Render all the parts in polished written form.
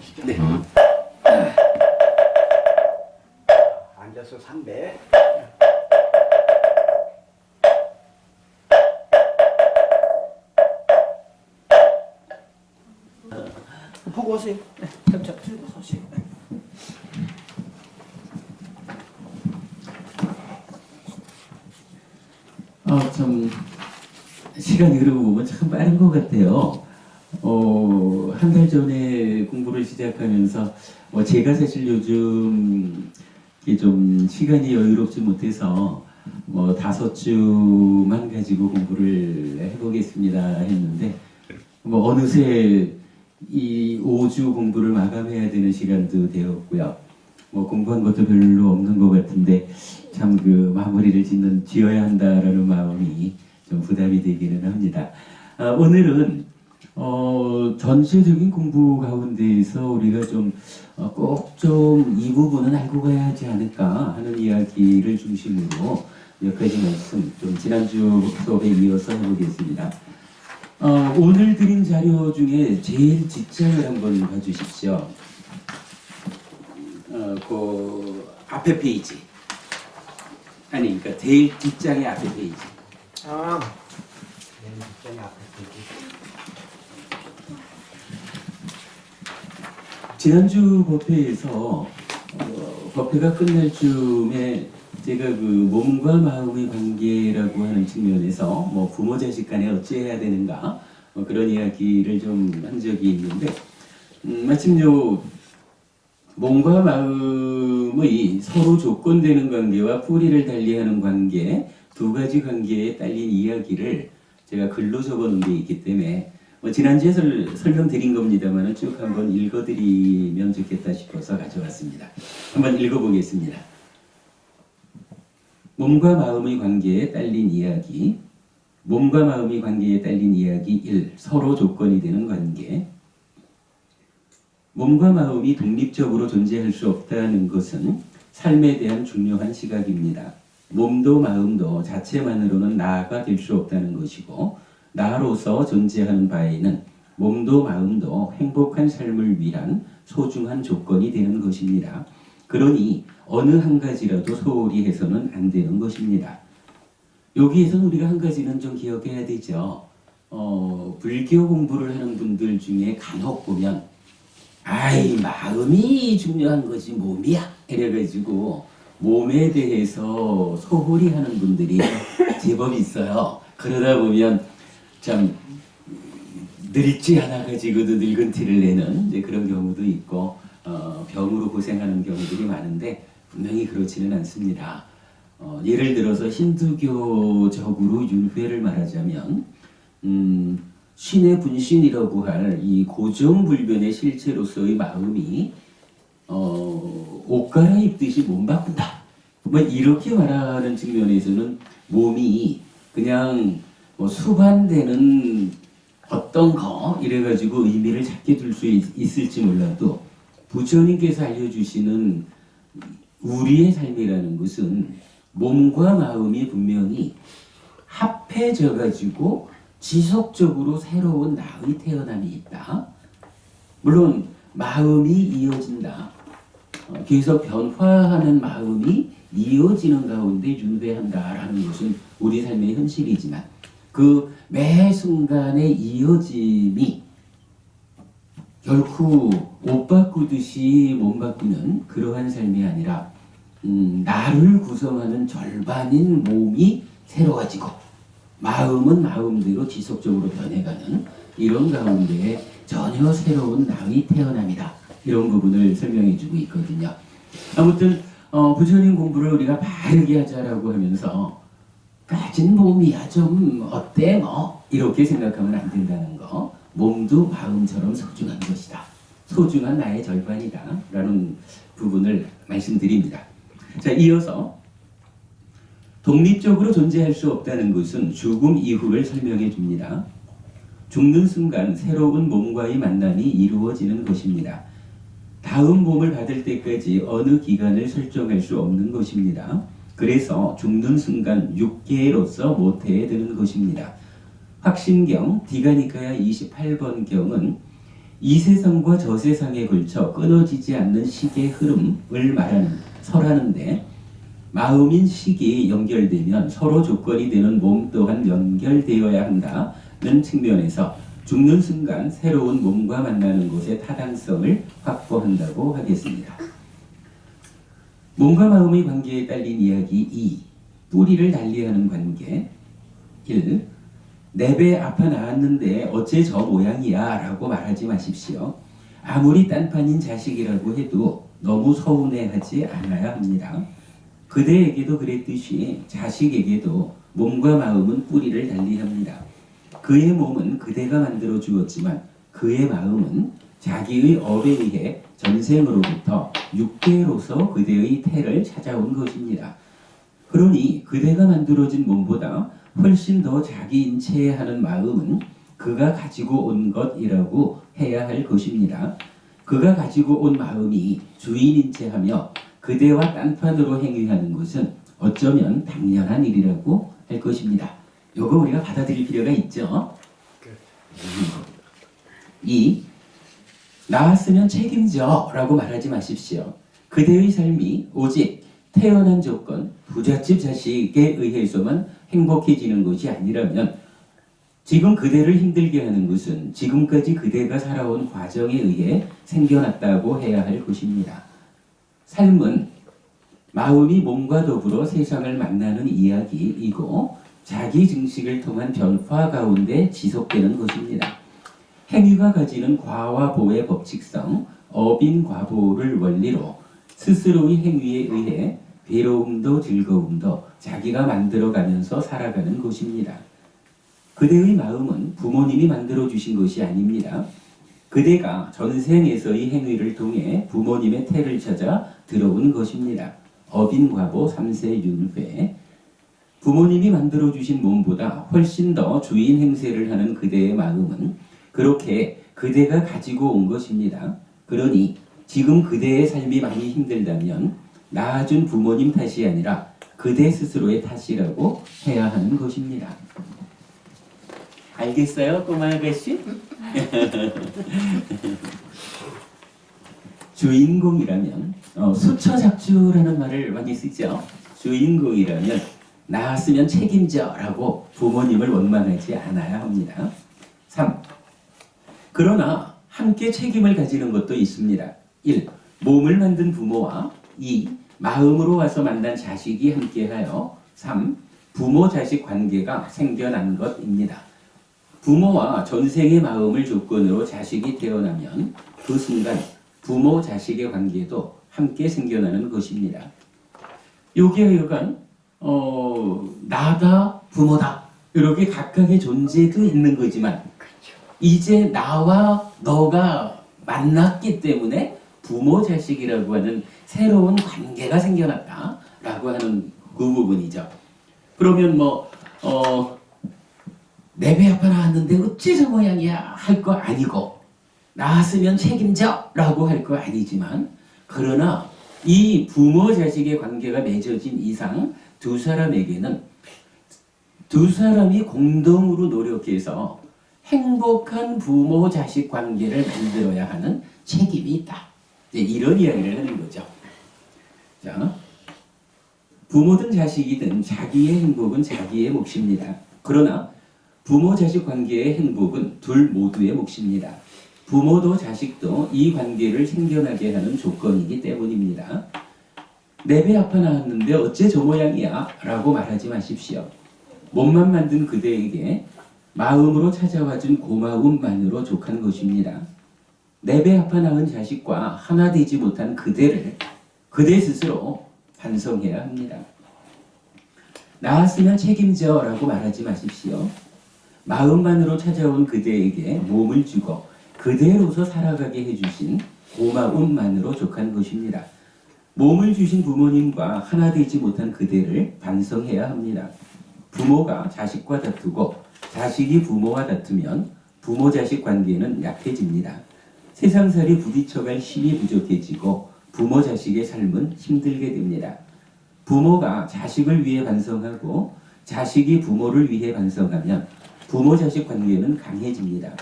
보시죠. 네. 앉아서 3배. 보고 오세요. 네, 겹쳐 들고 서시고. 참 시간이 흐르고 보면 참 빠른 것 같아요. 한 달 전에 공부를 시작하면서 제가 사실 요즘 이게 좀 시간이 여유롭지 못해서 5주만 가지고 공부를 해보겠습니다 했는데 어느새 이 5주 공부를 마감해야 되는 시간도 되었고요. 공부한 것도 별로 없는 것 같은데 참 그 마무리를 지어야 한다라는 마음이 좀 부담이 되기는 합니다. 오늘은 전체적인 공부 가운데에서 우리가 좀 꼭 좀 이 부분은 알고 가야 하지 않을까 하는 이야기를 중심으로 몇 가지 말씀 좀 지난주 수업에 이어서 해보겠습니다. 오늘 드린 자료 중에 제일 뒷장을 한번 봐주십시오. 그 앞에 페이지. 아니, 그러니까 제일 뒷장의 앞에 페이지. 뒷장에 앞에 보기. 지난주 법회에서 법회가 끝날 즈음에 제가 그 몸과 마음의 관계라고 하는 측면에서 부모 자식 간에 어찌해야 되는가 그런 이야기를 좀 한 적이 있는데 마침 요 몸과 마음의 서로 조건되는 관계와 뿌리를 달리하는 관계 두 가지 관계에 딸린 이야기를 제가 글로 적어놓은 게 있기 때문에 지난주에 설명드린 겁니다만 쭉 한번 읽어드리면 좋겠다 싶어서 가져왔습니다. 한번 읽어보겠습니다. 몸과 마음의 관계에 딸린 이야기. 몸과 마음의 관계에 딸린 이야기 1. 서로 조건이 되는 관계. 몸과 마음이 독립적으로 존재할 수 없다는 것은 삶에 대한 중요한 시각입니다. 몸도 마음도 자체만으로는 나가 될 수 없다는 것이고 나로서 존재하는 바에는 몸도 마음도 행복한 삶을 위한 소중한 조건이 되는 것입니다. 그러니 어느 한 가지라도 소홀히 해서는 안 되는 것입니다. 여기에서는 우리가 한 가지는 좀 기억해야 되죠. 불교 공부를 하는 분들 중에 간혹 보면 마음이 중요한 거지 몸이야 이래가지고 몸에 대해서 소홀히 하는 분들이 제법 있어요. 그러다 보면 참 늙지 않아가지고도 늙은 티를 내는 이제 그런 경우도 있고 병으로 고생하는 경우들이 많은데 분명히 그렇지는 않습니다. 예를 들어서 힌두교적으로 율회를 말하자면 신의 분신이라고 할 이 고정불변의 실체로서의 마음이 옷 갈아입듯이 몸 바꾼다. 이렇게 말하는 측면에서는 몸이 그냥 수반되는 어떤 거 이래가지고 의미를 작게 둘 수 있을지 몰라도 부처님께서 알려주시는 우리의 삶이라는 것은 몸과 마음이 분명히 합해져가지고 지속적으로 새로운 나의 태어남이 있다. 물론 마음이 이어진다. 계속 변화하는 마음이 이어지는 가운데 윤회한다라는 것은 우리 삶의 현실이지만 그 매 순간의 이어짐이 결코 옷 바꾸듯이 몸 바꾸는 그러한 삶이 아니라 나를 구성하는 절반인 몸이 새로워지고 마음은 마음대로 지속적으로 변해가는 이런 가운데 전혀 새로운 나의 태어남이다. 이런 부분을 설명해주고 있거든요. 아무튼 부처님 공부를 우리가 바르게 하자라고 하면서 가진 몸이야 좀 어때 이렇게 생각하면 안 된다는 거. 몸도 마음처럼 소중한 것이다. 소중한 나의 절반이다 라는 부분을 말씀드립니다. 자, 이어서 독립적으로 존재할 수 없다는 것은 죽음 이후를 설명해 줍니다. 죽는 순간 새로운 몸과의 만남이 이루어지는 것입니다. 다음 몸을 받을 때까지 어느 기간을 설정할 수 없는 것입니다. 그래서 죽는 순간 육계로서 모태에 드는 것입니다. 확신경 디가니카야 28번경은 이 세상과 저 세상에 걸쳐 끊어지지 않는 시계의 흐름을 설하는데 마음인 식이 연결되면 서로 조건이 되는 몸 또한 연결되어야 한다는 측면에서 죽는 순간 새로운 몸과 만나는 곳의 타당성을 확보한다고 하겠습니다. 몸과 마음의 관계에 딸린 이야기 2. 뿌리를 달리하는 관계. 1. 내 배 아파 나왔는데 어째 저 모양이야 라고 말하지 마십시오. 아무리 딴판인 자식이라고 해도 너무 서운해하지 않아야 합니다. 그대에게도 그랬듯이 자식에게도 몸과 마음은 뿌리를 달리합니다. 그의 몸은 그대가 만들어 주었지만 그의 마음은 자기의 업에 의해 전생으로부터 육계로서 그대의 태를 찾아온 것입니다. 그러니 그대가 만들어진 몸보다 훨씬 더 자기 인체하는 마음은 그가 가지고 온 것이라고 해야 할 것입니다. 그가 가지고 온 마음이 주인 인체하며 그대와 딴판으로 행위하는 것은 어쩌면 당연한 일이라고 할 것입니다. 요거 우리가 받아들일 필요가 있죠. 2. 나왔으면 책임져 라고 말하지 마십시오. 그대의 삶이 오직 태어난 조건, 부잣집 자식에 의해서만 행복해지는 것이 아니라면 지금 그대를 힘들게 하는 것은 지금까지 그대가 살아온 과정에 의해 생겨났다고 해야 할 것입니다. 삶은 마음이 몸과 더불어 세상을 만나는 이야기이고 자기 증식을 통한 변화 가운데 지속되는 것입니다. 행위가 가지는 과와 보의 법칙성, 어빈과보를 원리로 스스로의 행위에 의해 괴로움도 즐거움도 자기가 만들어가면서 살아가는 것입니다. 그대의 마음은 부모님이 만들어주신 것이 아닙니다. 그대가 전생에서의 행위를 통해 부모님의 태를 찾아 들어온 것입니다. 어빈과보 3세 윤회. 부모님이 만들어주신 몸보다 훨씬 더 주인 행세를 하는 그대의 마음은 그렇게 그대가 가지고 온 것입니다. 그러니 지금 그대의 삶이 많이 힘들다면 낳아준 부모님 탓이 아니라 그대 스스로의 탓이라고 해야 하는 것입니다. 알겠어요, 꼬마 아가씨? 주인공이라면 수처작주라는 말을 많이 쓰죠. 주인공이라면 나았으면 책임져라고 부모님을 원망하지 않아야 합니다. 3. 그러나 함께 책임을 가지는 것도 있습니다. 1. 몸을 만든 부모와 2. 마음으로 와서 만난 자식이 함께하여 3. 부모-자식 관계가 생겨난 것입니다. 부모와 전생의 마음을 조건으로 자식이 태어나면 그 순간 부모-자식의 관계도 함께 생겨나는 것입니다. 여기에 약간 나다, 부모다 이렇게 각각의 존재도 있는 거지만 이제 나와 너가 만났기 때문에 부모-자식이라고 하는 새로운 관계가 생겨났다라고 하는 그 부분이죠. 그러면 내 배 아파 나왔는데 어째 저 모양이야 할 거 아니고 나았으면 책임져 라고 할 거 아니지만 그러나 이 부모-자식의 관계가 맺어진 이상 두 사람에게는 두 사람이 공동으로 노력해서 행복한 부모-자식 관계를 만들어야 하는 책임이 있다. 이런 이야기를 하는 거죠. 자, 부모든 자식이든 자기의 행복은 자기의 몫입니다. 그러나 부모-자식 관계의 행복은 둘 모두의 몫입니다. 부모도 자식도 이 관계를 생겨나게 하는 조건이기 때문입니다. 내 배 아파 나왔는데 어째 저 모양이야 라고 말하지 마십시오. 몸만 만든 그대에게 마음으로 찾아와준 고마움만으로 족한 것입니다. 내 배 아파 낳은 자식과 하나 되지 못한 그대를 그대 스스로 반성해야 합니다. 나았으면 책임져 라고 말하지 마십시오. 마음만으로 찾아온 그대에게 몸을 주고 그대로서 살아가게 해주신 고마움만으로 족한 것입니다. 몸을 주신 부모님과 하나 되지 못한 그대를 반성해야 합니다. 부모가 자식과 다투고 자식이 부모와 다투면 부모-자식 관계는 약해집니다. 세상살이 부딪혀갈 힘이 부족해지고 부모-자식의 삶은 힘들게 됩니다. 부모가 자식을 위해 반성하고 자식이 부모를 위해 반성하면 부모-자식 관계는 강해집니다.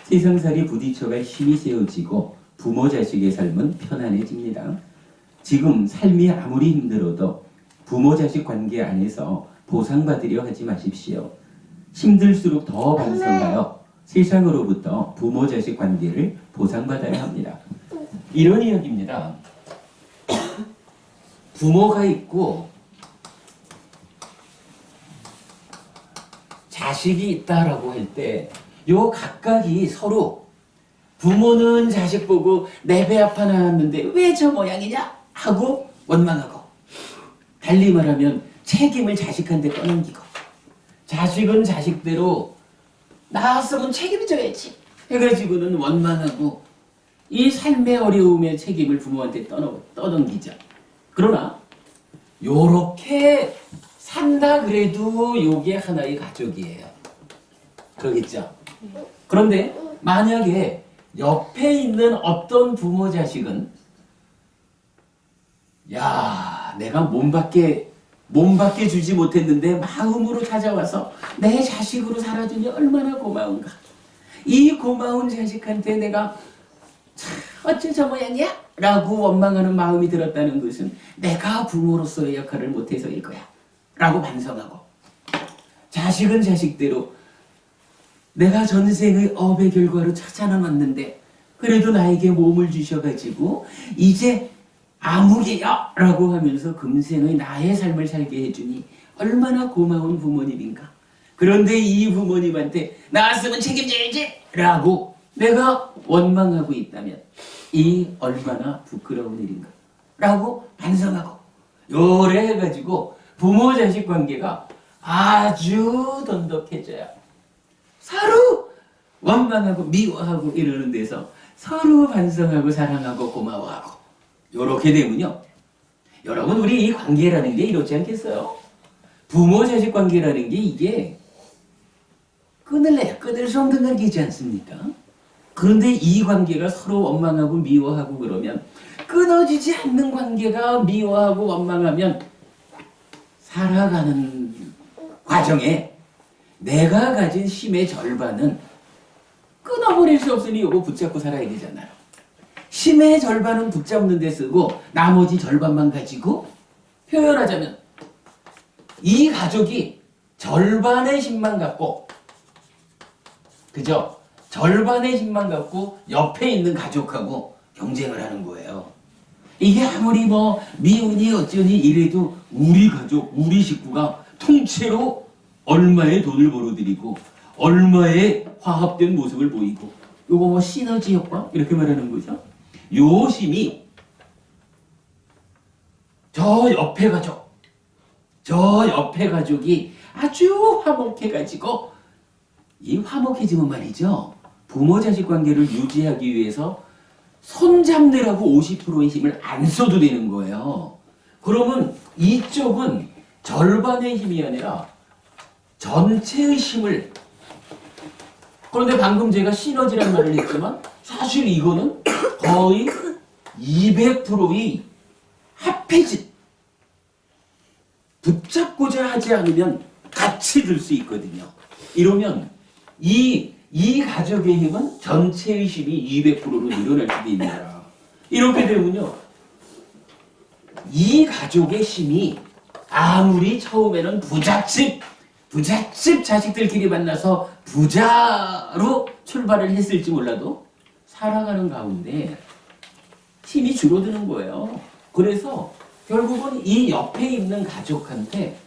세상살이 부딪혀갈 힘이 세워지고 부모 자식의 삶은 편안해집니다. 지금 삶이 아무리 힘들어도 부모 자식 관계 안에서 보상받으려 하지 마십시오. 힘들수록 더 반성하여 세상으로부터 부모 자식 관계를 보상받아야 합니다. 이런 이야기입니다. 부모가 있고 자식이 있다라고 할 때 요 각각이 서로 부모는 자식 보고 내 배 아파 나왔는데 왜 저 모양이냐 하고 원망하고, 달리 말하면 책임을 자식한테 떠넘기고, 자식은 자식대로 나왔으면 책임져야지 해가지고는 원망하고, 이 삶의 어려움의 책임을 부모한테 떠넘기자. 그러나 요렇게 산다 그래도 요게 하나의 가족이에요. 그러겠죠? 그런데 만약에 옆에 있는 어떤 부모 자식은 야, 내가 몸밖에 주지 못했는데 마음으로 찾아와서 내 자식으로 살아주니 얼마나 고마운가. 이 고마운 자식한테 내가 어째 저 모양이야? 라고 원망하는 마음이 들었다는 것은 내가 부모로서의 역할을 못해서일 거야 라고 반성하고, 자식은 자식대로 내가 전생의 업의 결과로 찾아남았는데 그래도 나에게 몸을 주셔가지고 이제 아무개야 라고 하면서 금생의 나의 삶을 살게 해주니 얼마나 고마운 부모님인가. 그런데 이 부모님한테 나왔으면 책임져야지 라고 내가 원망하고 있다면 이 얼마나 부끄러운 일인가 라고 반성하고, 요래 해가지고 부모 자식 관계가 아주 돈독해져요. 서로 원망하고 미워하고 이러는 데서 서로 반성하고 사랑하고 고마워하고, 요렇게 되면요, 여러분 우리 이 관계라는 게 이렇지 않겠어요? 부모 자식 관계라는 게 이게 끊을래야 끊을 수 없는 관계이지 않습니까? 그런데 이 관계가 서로 원망하고 미워하고 그러면, 끊어지지 않는 관계가 미워하고 원망하면 살아가는 과정에 내가 가진 힘의 절반은 끊어버릴 수 없으니 이거 붙잡고 살아야 되잖아요. 힘의 절반은 붙잡는 데 쓰고 나머지 절반만 가지고, 표현하자면 이 가족이 절반의 힘만 갖고, 그죠? 절반의 힘만 갖고 옆에 있는 가족하고 경쟁을 하는 거예요. 이게 아무리 뭐 미운이 어쩌니 이래도 우리 가족, 우리 식구가 통째로 얼마의 돈을 벌어들이고 얼마의 화합된 모습을 보이고, 요거 뭐 시너지 효과 이렇게 말하는 거죠. 요 힘이 저 옆에 가족이 아주 화목해가지고, 이 화목해지면 말이죠, 부모 자식 관계를 유지하기 위해서 손잡느라고 50%의 힘을 안 써도 되는 거예요. 그러면 이쪽은 절반의 힘이 아니라 전체의 힘을, 그런데 방금 제가 시너지라는 말을 했지만 사실 이거는 거의 200%의 합해진, 붙잡고자 하지 않으면 같이 들 수 있거든요. 이러면 이 가족의 힘은 전체의 힘이 200%로 늘어날 수도 있습니다. 이렇게 되면요, 이 가족의 힘이 아무리 처음에는 부잣집 자식들끼리 만나서 부자로 출발을 했을지 몰라도 살아가는 가운데 힘이 줄어드는 거예요. 그래서 결국은 이 옆에 있는 가족한테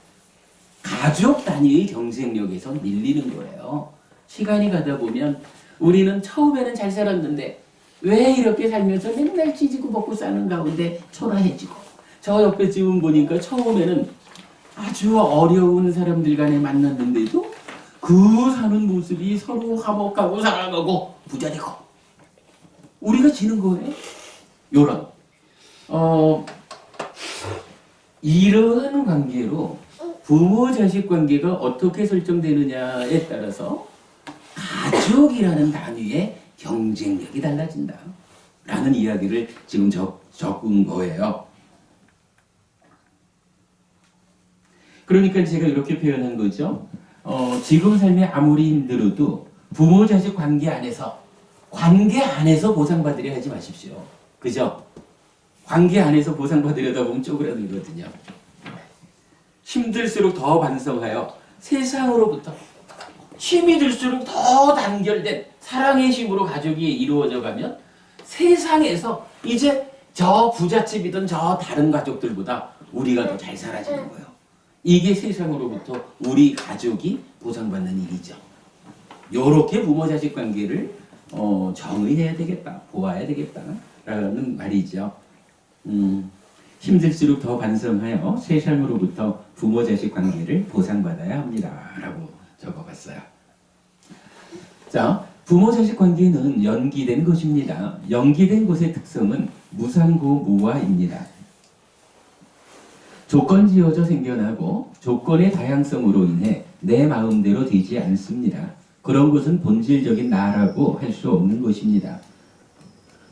가족 단위의 경쟁력에서 밀리는 거예요. 시간이 가다 보면 우리는 처음에는 잘 살았는데 왜 이렇게 살면서 맨날 찢고 먹고 사는 가운데 초라해지고, 저 옆에 집은 보니까 처음에는 아주 어려운 사람들 간에 만났는데도 그 사는 모습이 서로 화목하고 사랑하고 부자되고, 우리가 지는 거예요. 요런 이러한 관계로 부모 자식 관계가 어떻게 설정되느냐에 따라서 가족이라는 단위의 경쟁력이 달라진다 라는 이야기를 지금 적은 거예요. 그러니까 제가 이렇게 표현한 거죠. 지금 삶이 아무리 힘들어도 부모 자식 관계 안에서 관계 안에서 보상받으려 하지 마십시오. 그죠? 관계 안에서 보상받으려다 보면 쪼그라들거든요. 힘들수록 더 반성하여 세상으로부터 힘이 들수록 더 단결된 사랑의 힘으로 가족이 이루어져 가면 세상에서 이제 저 부잣집이든 저 다른 가족들보다 우리가 더 잘 살아지는 거예요. 이게 세상으로부터 우리 가족이 보상받는 일이죠. 요렇게 부모 자식 관계를 정의해야 되겠다, 보아야 되겠다라는 말이죠. 힘들수록 더 반성하여 세상으로부터 부모 자식 관계를 보상받아야 합니다라고 적어봤어요. 자, 부모 자식 관계는 연기된 것입니다. 연기된 것의 특성은 무상고무화입니다. 조건지어져 생겨나고 조건의 다양성으로 인해 내 마음대로 되지 않습니다. 그런 것은 본질적인 나라고 할 수 없는 것입니다.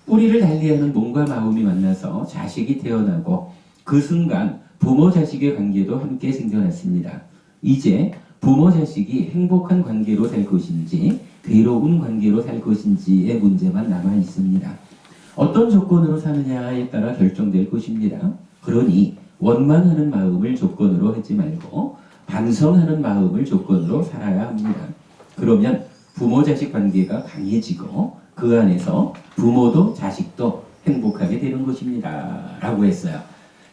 뿌리를 달리하는 몸과 마음이 만나서 자식이 태어나고 그 순간 부모 자식의 관계도 함께 생겨났습니다. 이제 부모 자식이 행복한 관계로 살 것인지 괴로운 관계로 살 것인지의 문제만 남아 있습니다. 어떤 조건으로 사느냐에 따라 결정될 것입니다. 그러니 원망하는 마음을 조건으로 하지 말고 반성하는 마음을 조건으로 살아야 합니다. 그러면 부모 자식 관계가 강해지고 그 안에서 부모도 자식도 행복하게 되는 것입니다. 라고 했어요.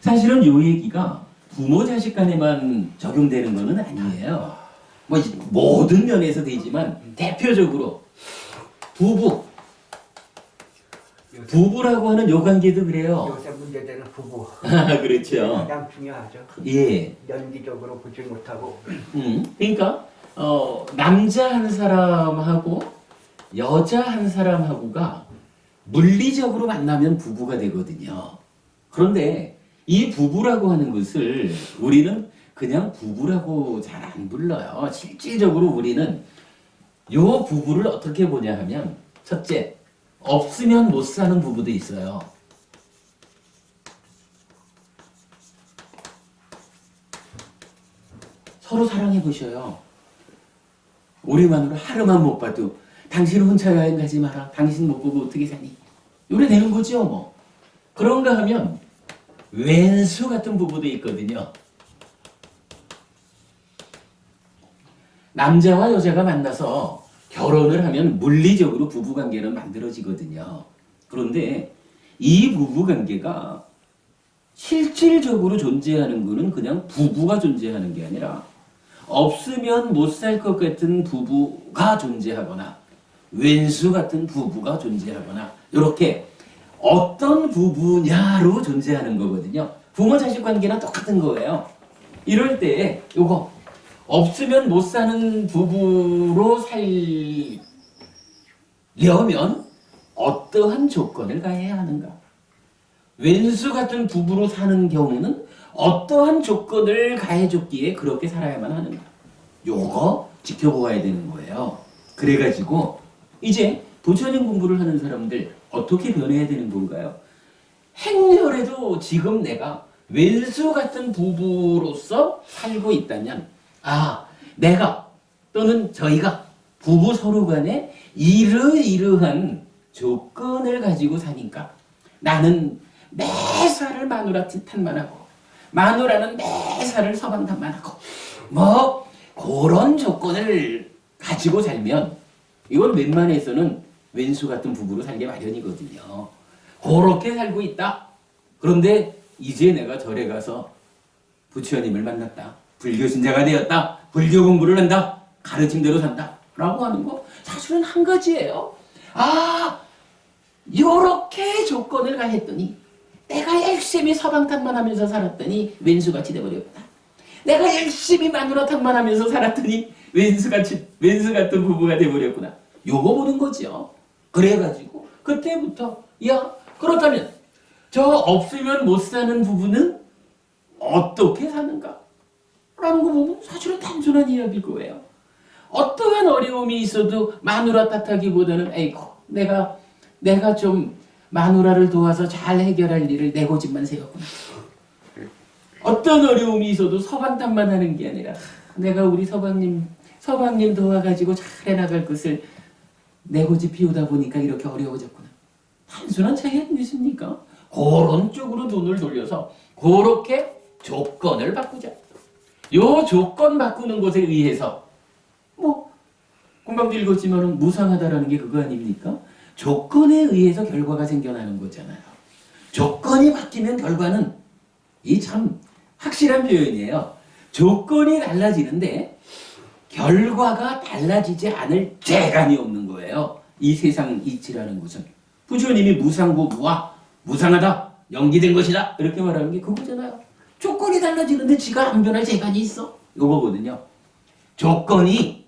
사실은 이 얘기가 부모 자식 간에만 적용되는 것은 아니에요. 뭐 모든 면에서 되지만 대표적으로 부부라고 하는 요 관계도 그래요. 요새 문제되는 부부 그렇죠. 가장 중요하죠. 예. 연기적으로 보지 못하고 그러니까 남자 한 사람하고 여자 한 사람하고가 물리적으로 만나면 부부가 되거든요. 그런데 이 부부라고 하는 것을 우리는 그냥 부부라고 잘 안 불러요. 실질적으로 우리는 요 부부를 어떻게 보냐 하면 첫째, 없으면 못 사는 부부도 있어요. 서로 사랑해 보셔요. 우리 마누라 하루만 못 봐도 당신 혼자 여행 가지 마라. 당신 못 보고 어떻게 사니? 요래 되는 거죠 뭐. 그런가 하면 왼수 같은 부부도 있거든요. 남자와 여자가 만나서 결혼을 하면 물리적으로 부부관계는 만들어지거든요. 그런데 이 부부관계가 실질적으로 존재하는 것은 그냥 부부가 존재하는 게 아니라 없으면 못 살 것 같은 부부가 존재하거나 왼수 같은 부부가 존재하거나 이렇게 어떤 부부냐로 존재하는 거거든요. 부모 자식 관계는 똑같은 거예요. 이럴 때 요거 없으면 못 사는 부부로 살려면 어떠한 조건을 가해야 하는가? 왼수 같은 부부로 사는 경우는 어떠한 조건을 가해줬기에 그렇게 살아야만 하는가? 요거 지켜보아야 되는 거예요. 그래가지고 이제 부처님 공부를 하는 사람들 어떻게 변해야 되는 건가요? 행렬에도 지금 내가 왼수 같은 부부로서 살고 있다면 내가 또는 저희가 부부 서로 간에 이러이러한 조건을 가지고 사니까 나는 매사를 마누라 탓만 하고 마누라는 매사를 서방 탓만 하고 뭐 그런 조건을 가지고 살면 이건 웬만해서는 왼수 같은 부부로 살게 마련이거든요. 그렇게 살고 있다. 그런데 이제 내가 절에 가서 부처님을 만났다. 불교 신자가 되었다. 불교 공부를 한다. 가르침대로 산다. 라고 하는 거 사실은 한 가지예요. 요렇게 조건을 가했더니 내가 열심히 서방 탓만 하면서 살았더니 왼수같이 돼버렸다. 내가 열심히 마누라 탓만 하면서 살았더니 왼수 같은 부부가 돼버렸구나. 요거 보는 거죠. 그래가지고 그때부터 그렇다면 저 없으면 못 사는 부부는 어떻게 사는가? 라는 거 보면 사실은 단순한 이야기일 거예요. 어떠한 어려움이 있어도 마누라 탓하기보다는 내가 좀 마누라를 도와서 잘 해결할 일을 내 고집만 세웠구나. 어떤 어려움이 있어도 서방 탓만 하는 게 아니라 내가 우리 서방님 도와가지고 잘 해나갈 것을 내 고집 피우다 보니까 이렇게 어려워졌구나. 단순한 차이 아니십니까? 그런 쪽으로 눈을 돌려서 그렇게 조건을 바꾸자. 요 조건 바꾸는 것에 의해서 뭐 금방도 읽었지만은 무상하다라는 게 그거 아닙니까? 조건에 의해서 결과가 생겨나는 거잖아요. 조건이 바뀌면 결과는 이 참 확실한 표현이에요. 조건이 달라지는데 결과가 달라지지 않을 재간이 없는 거예요. 이 세상 이치라는 것은. 부처님이 무상고 무아, 무상하다, 연기된 것이다 이렇게 말하는 게 그거잖아요. 조건이 달라지는데 지가 안 변할 재간이 있어. 이거거든요. 조건이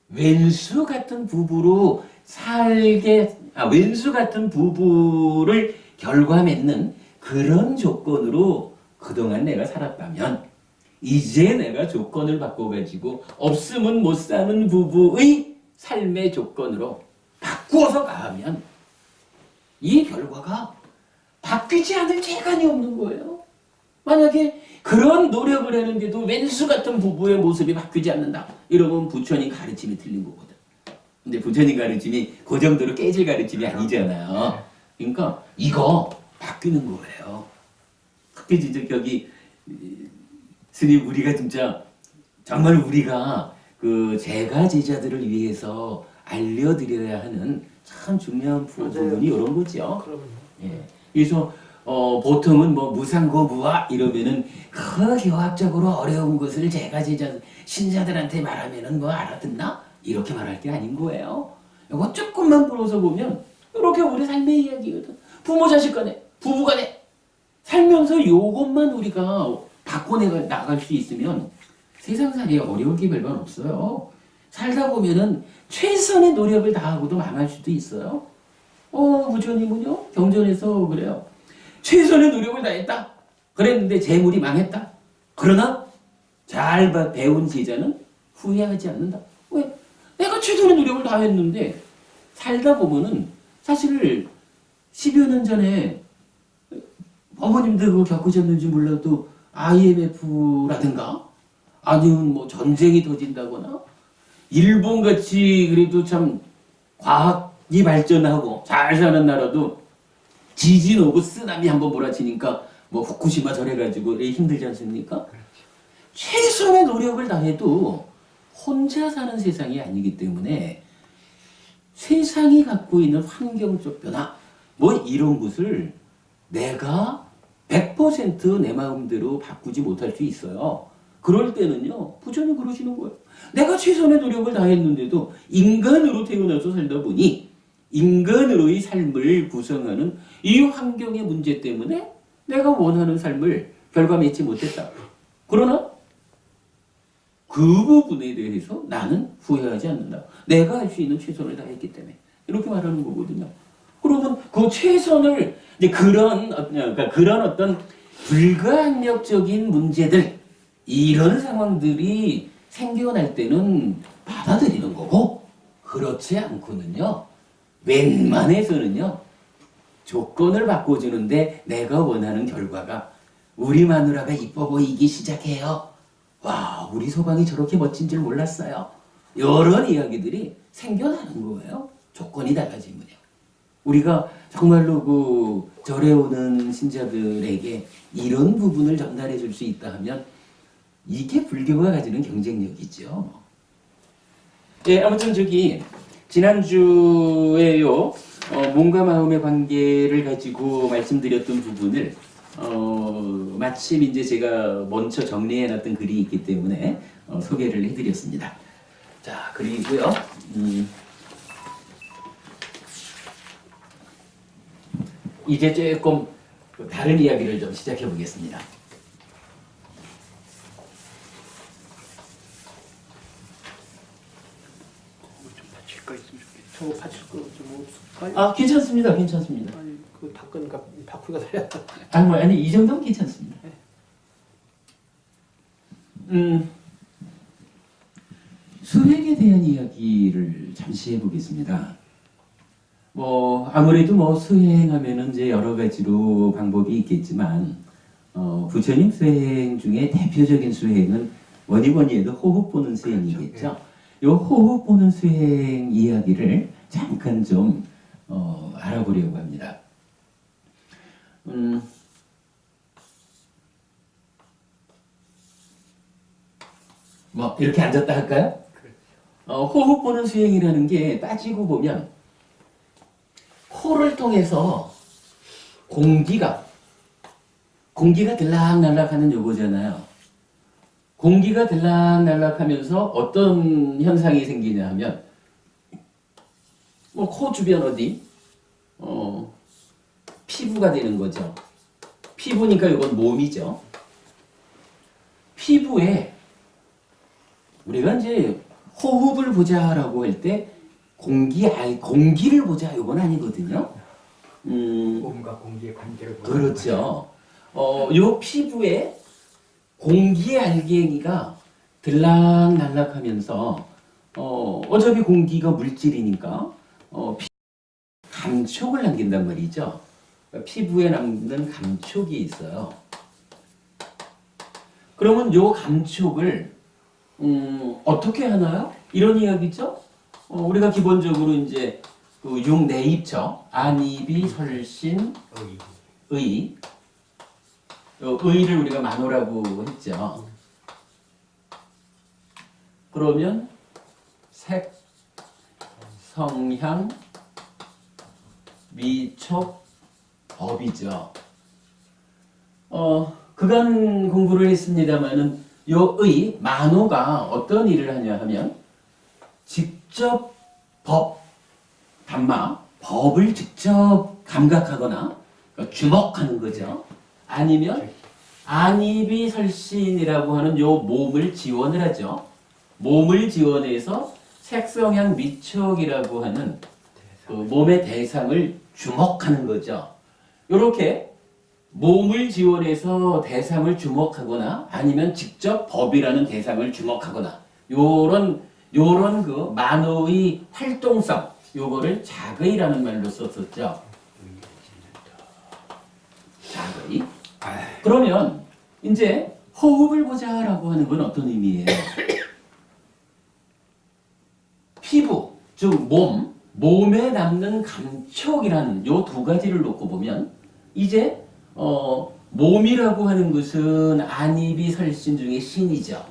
왼수 같은 부부로 왼수 같은 부부를 결과 맺는 그런 조건으로 그동안 내가 살았다면 이제 내가 조건을 바꿔가지고 없으면 못 사는 부부의 삶의 조건으로 바꾸어서 가면 이 결과가 바뀌지 않을 재간이 없는 거예요. 만약에 그런 노력을 하는데도 왼수 같은 부부의 모습이 바뀌지 않는다. 이러면 부처님 가르침이 틀린 거거든. 근데 부처님 가르침이 그 정도로 깨질 가르침이 아니잖아요. 그러니까 이거 바뀌는 거예요. 그게 진짜 여기 스님 우리가 진짜 정말 우리가 그 제가 제자들을 위해서 알려드려야 하는 참 중요한 부분이 이런 거죠. 예. 그래서 보통은 뭐 무상고 무아 이러면은 그 교학적으로 어려운 것을 제가 제자 신자들한테 말하면은 뭐 알아듣나 이렇게 말할 게 아닌 거예요. 이거 조금만 풀어서 보면 이렇게 우리 삶의 이야기거든. 부모 자식 간에 부부 간에 살면서 요것만 우리가 바꿔내 나갈 수 있으면 세상살이에 어려울 게 별반 없어요. 살다 보면은 최선의 노력을 다하고도 망할 수도 있어요. 부처님은요 경전에서 그래요. 최선의 노력을 다했다. 그랬는데 재물이 망했다. 그러나 잘 배운 제자는 후회하지 않는다. 왜? 내가 최선의 노력을 다했는데 살다 보면은 사실 10여 년 전에 어머님들 그거 겪으셨는지 몰라도 IMF라든가 아니면 뭐 전쟁이 터진다거나 일본같이 그래도 참 과학이 발전하고 잘 사는 나라도 지진 오고 쓰나미 한번 몰아치니까 뭐 후쿠시마 저래가지고 힘들지 않습니까? 최선의 노력을 다해도 혼자 사는 세상이 아니기 때문에 세상이 갖고 있는 환경적 변화 뭐 이런 것을 내가 100% 내 마음대로 바꾸지 못할 수 있어요. 그럴 때는요, 부처님 그러시는 거예요. 내가 최선의 노력을 다했는데도 인간으로 태어나서 살다 보니 인간으로의 삶을 구성하는 이 환경의 문제 때문에 내가 원하는 삶을 결과 맺지 못했다. 그러나 그 부분에 대해서 나는 후회하지 않는다. 내가 할 수 있는 최선을 다했기 때문에 이렇게 말하는 거거든요. 그러면 그 최선을 이제 그런 어떤 불가항력적인 문제들 이런 상황들이 생겨날 때는 받아들이는 거고 그렇지 않고는요 웬만해서는요 조건을 바꿔주는데 내가 원하는 결과가 우리 마누라가 이뻐 보이기 시작해요. 와 우리 소방이 저렇게 멋진 줄 몰랐어요. 이런 이야기들이 생겨나는 거예요. 조건이 달라지면요. 우리가 정말로 그 절에 오는 신자들에게 이런 부분을 전달해 줄 수 있다 하면 이게 불교가 가지는 경쟁력이죠. 예, 아무튼 지난주에요 몸과 마음의 관계를 가지고 말씀드렸던 부분을 마침 이제 제가 먼저 정리해 놨던 글이 있기 때문에 소개를 해드렸습니다. 자, 그리고요. 이제 조금 다른 이야기를 좀 시작해 보겠습니다. 저거 받칠 거좀 없을까요? 괜찮습니다. 괜찮습니다. 아니 그 닦으니까 바꾸기가 돼야. 아니 이 정도면 괜찮습니다. 수행에 대한 이야기를 잠시 해보겠습니다. 아무래도 수행하면은 이제 여러 가지로 방법이 있겠지만, 부처님 수행 중에 대표적인 수행은 뭐니 해도 호흡 보는 수행이겠죠. 이 호흡 보는 수행 이야기를 잠깐 좀 알아보려고 합니다. 뭐 이렇게 앉았다 할까요? 호흡 보는 수행이라는 게 따지고 보면 코를 통해서 공기가 들락날락하는 요거잖아요. 공기가 들락날락하면서 어떤 현상이 생기냐 하면 뭐 코 주변 어디 피부가 되는 거죠. 피부니까 이건 몸이죠. 피부에 우리가 이제 호흡을 보자라고 할 때 공기를 보자 이건 아니거든요. 몸과 공기의 관계를 보는 그렇죠. 요 피부에 공기의 알갱이가 들락날락하면서 어차피 공기가 물질이니까 감촉을 남긴단 말이죠. 그러니까 피부에 남는 감촉이 있어요. 그러면 요 감촉을 어떻게 하나요? 이런 이야기죠. 우리가 기본적으로 이제 그 육내입죠. 안입이 설신 의 의를 우리가 만호라고 했죠. 그러면 색, 성향, 미촉, 법이죠. 그간 공부를 했습니다마는 요 의, 만호가 어떤 일을 하냐 하면 직접 법을 직접 감각하거나 그러니까 주목하는 거죠. 아니면 안입이 설신이라고 하는 요 몸을 지원을 하죠. 몸을 지원해서 색성향 미촉이라고 하는 그 몸의 대상을 주목하는 거죠. 이렇게 몸을 지원해서 대상을 주목하거나 아니면 직접 법이라는 대상을 주목하거나 요런 그 만호의 활동성 요거를 자거이라는 말로 썼었죠. 자거이. 그러면 이제 호흡을 보자라고 하는 건 어떤 의미예요? 피부, 즉 몸에 남는 감촉이라는 요 두 가지를 놓고 보면 이제 몸이라고 하는 것은 안입이 설신 중에 신이죠.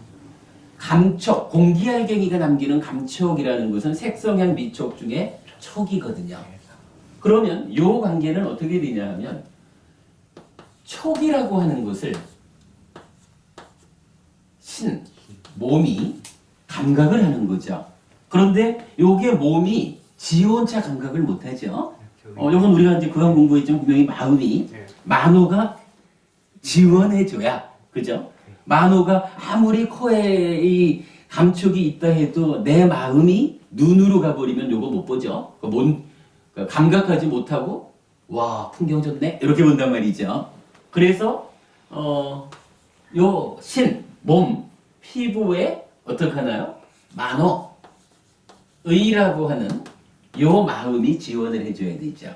감촉, 공기알갱이가 남기는 감촉이라는 것은 색성향 미촉 중에 촉이거든요. 그러면 요 관계는 어떻게 되냐 하면 촉이라고 하는 것을 몸이 감각을 하는 거죠. 그런데 요게 몸이 지 혼자 감각을 못하죠. 요건 우리가 이제 그간 공부했지만 분명히 마음이 만호가 지원해줘야 그죠? 만호가 아무리 코에 이 감촉이 있다 해도 내 마음이 눈으로 가버리면 요거 못 보죠. 감각하지 못하고 와 풍경 좋네 이렇게 본단 말이죠. 그래서 요 몸 피부에 어떻게 하나요? 만호 의라고 하는 요 마음이 지원을 해줘야 되죠.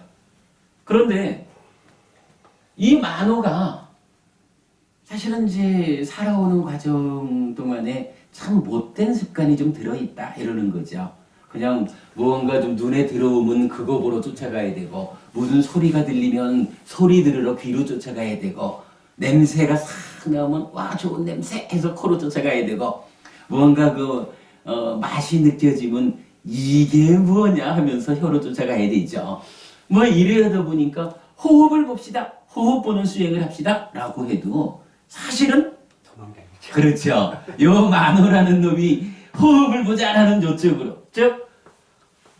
그런데 이 만호가 사실은 이제 살아오는 과정 동안에 참 못된 습관이 좀 들어있다 이러는 거죠. 그냥 무언가 좀 눈에 들어오면 그거 보러 쫓아가야 되고 무슨 소리가 들리면 소리 들으러 귀로 쫓아가야 되고 냄새가 싹 나오면 와 좋은 냄새 해서 코로 쫓아가야 되고 무언가 맛이 느껴지면 이게 뭐냐 하면서 혀로 쫓아가야 되죠. 뭐 이래다 보니까 호흡을 봅시다. 호흡 보는 수행을 합시다. 라고 해도 사실은 그렇죠. 요 만호라는 놈이 호흡을 보자라는 요쪽으로 즉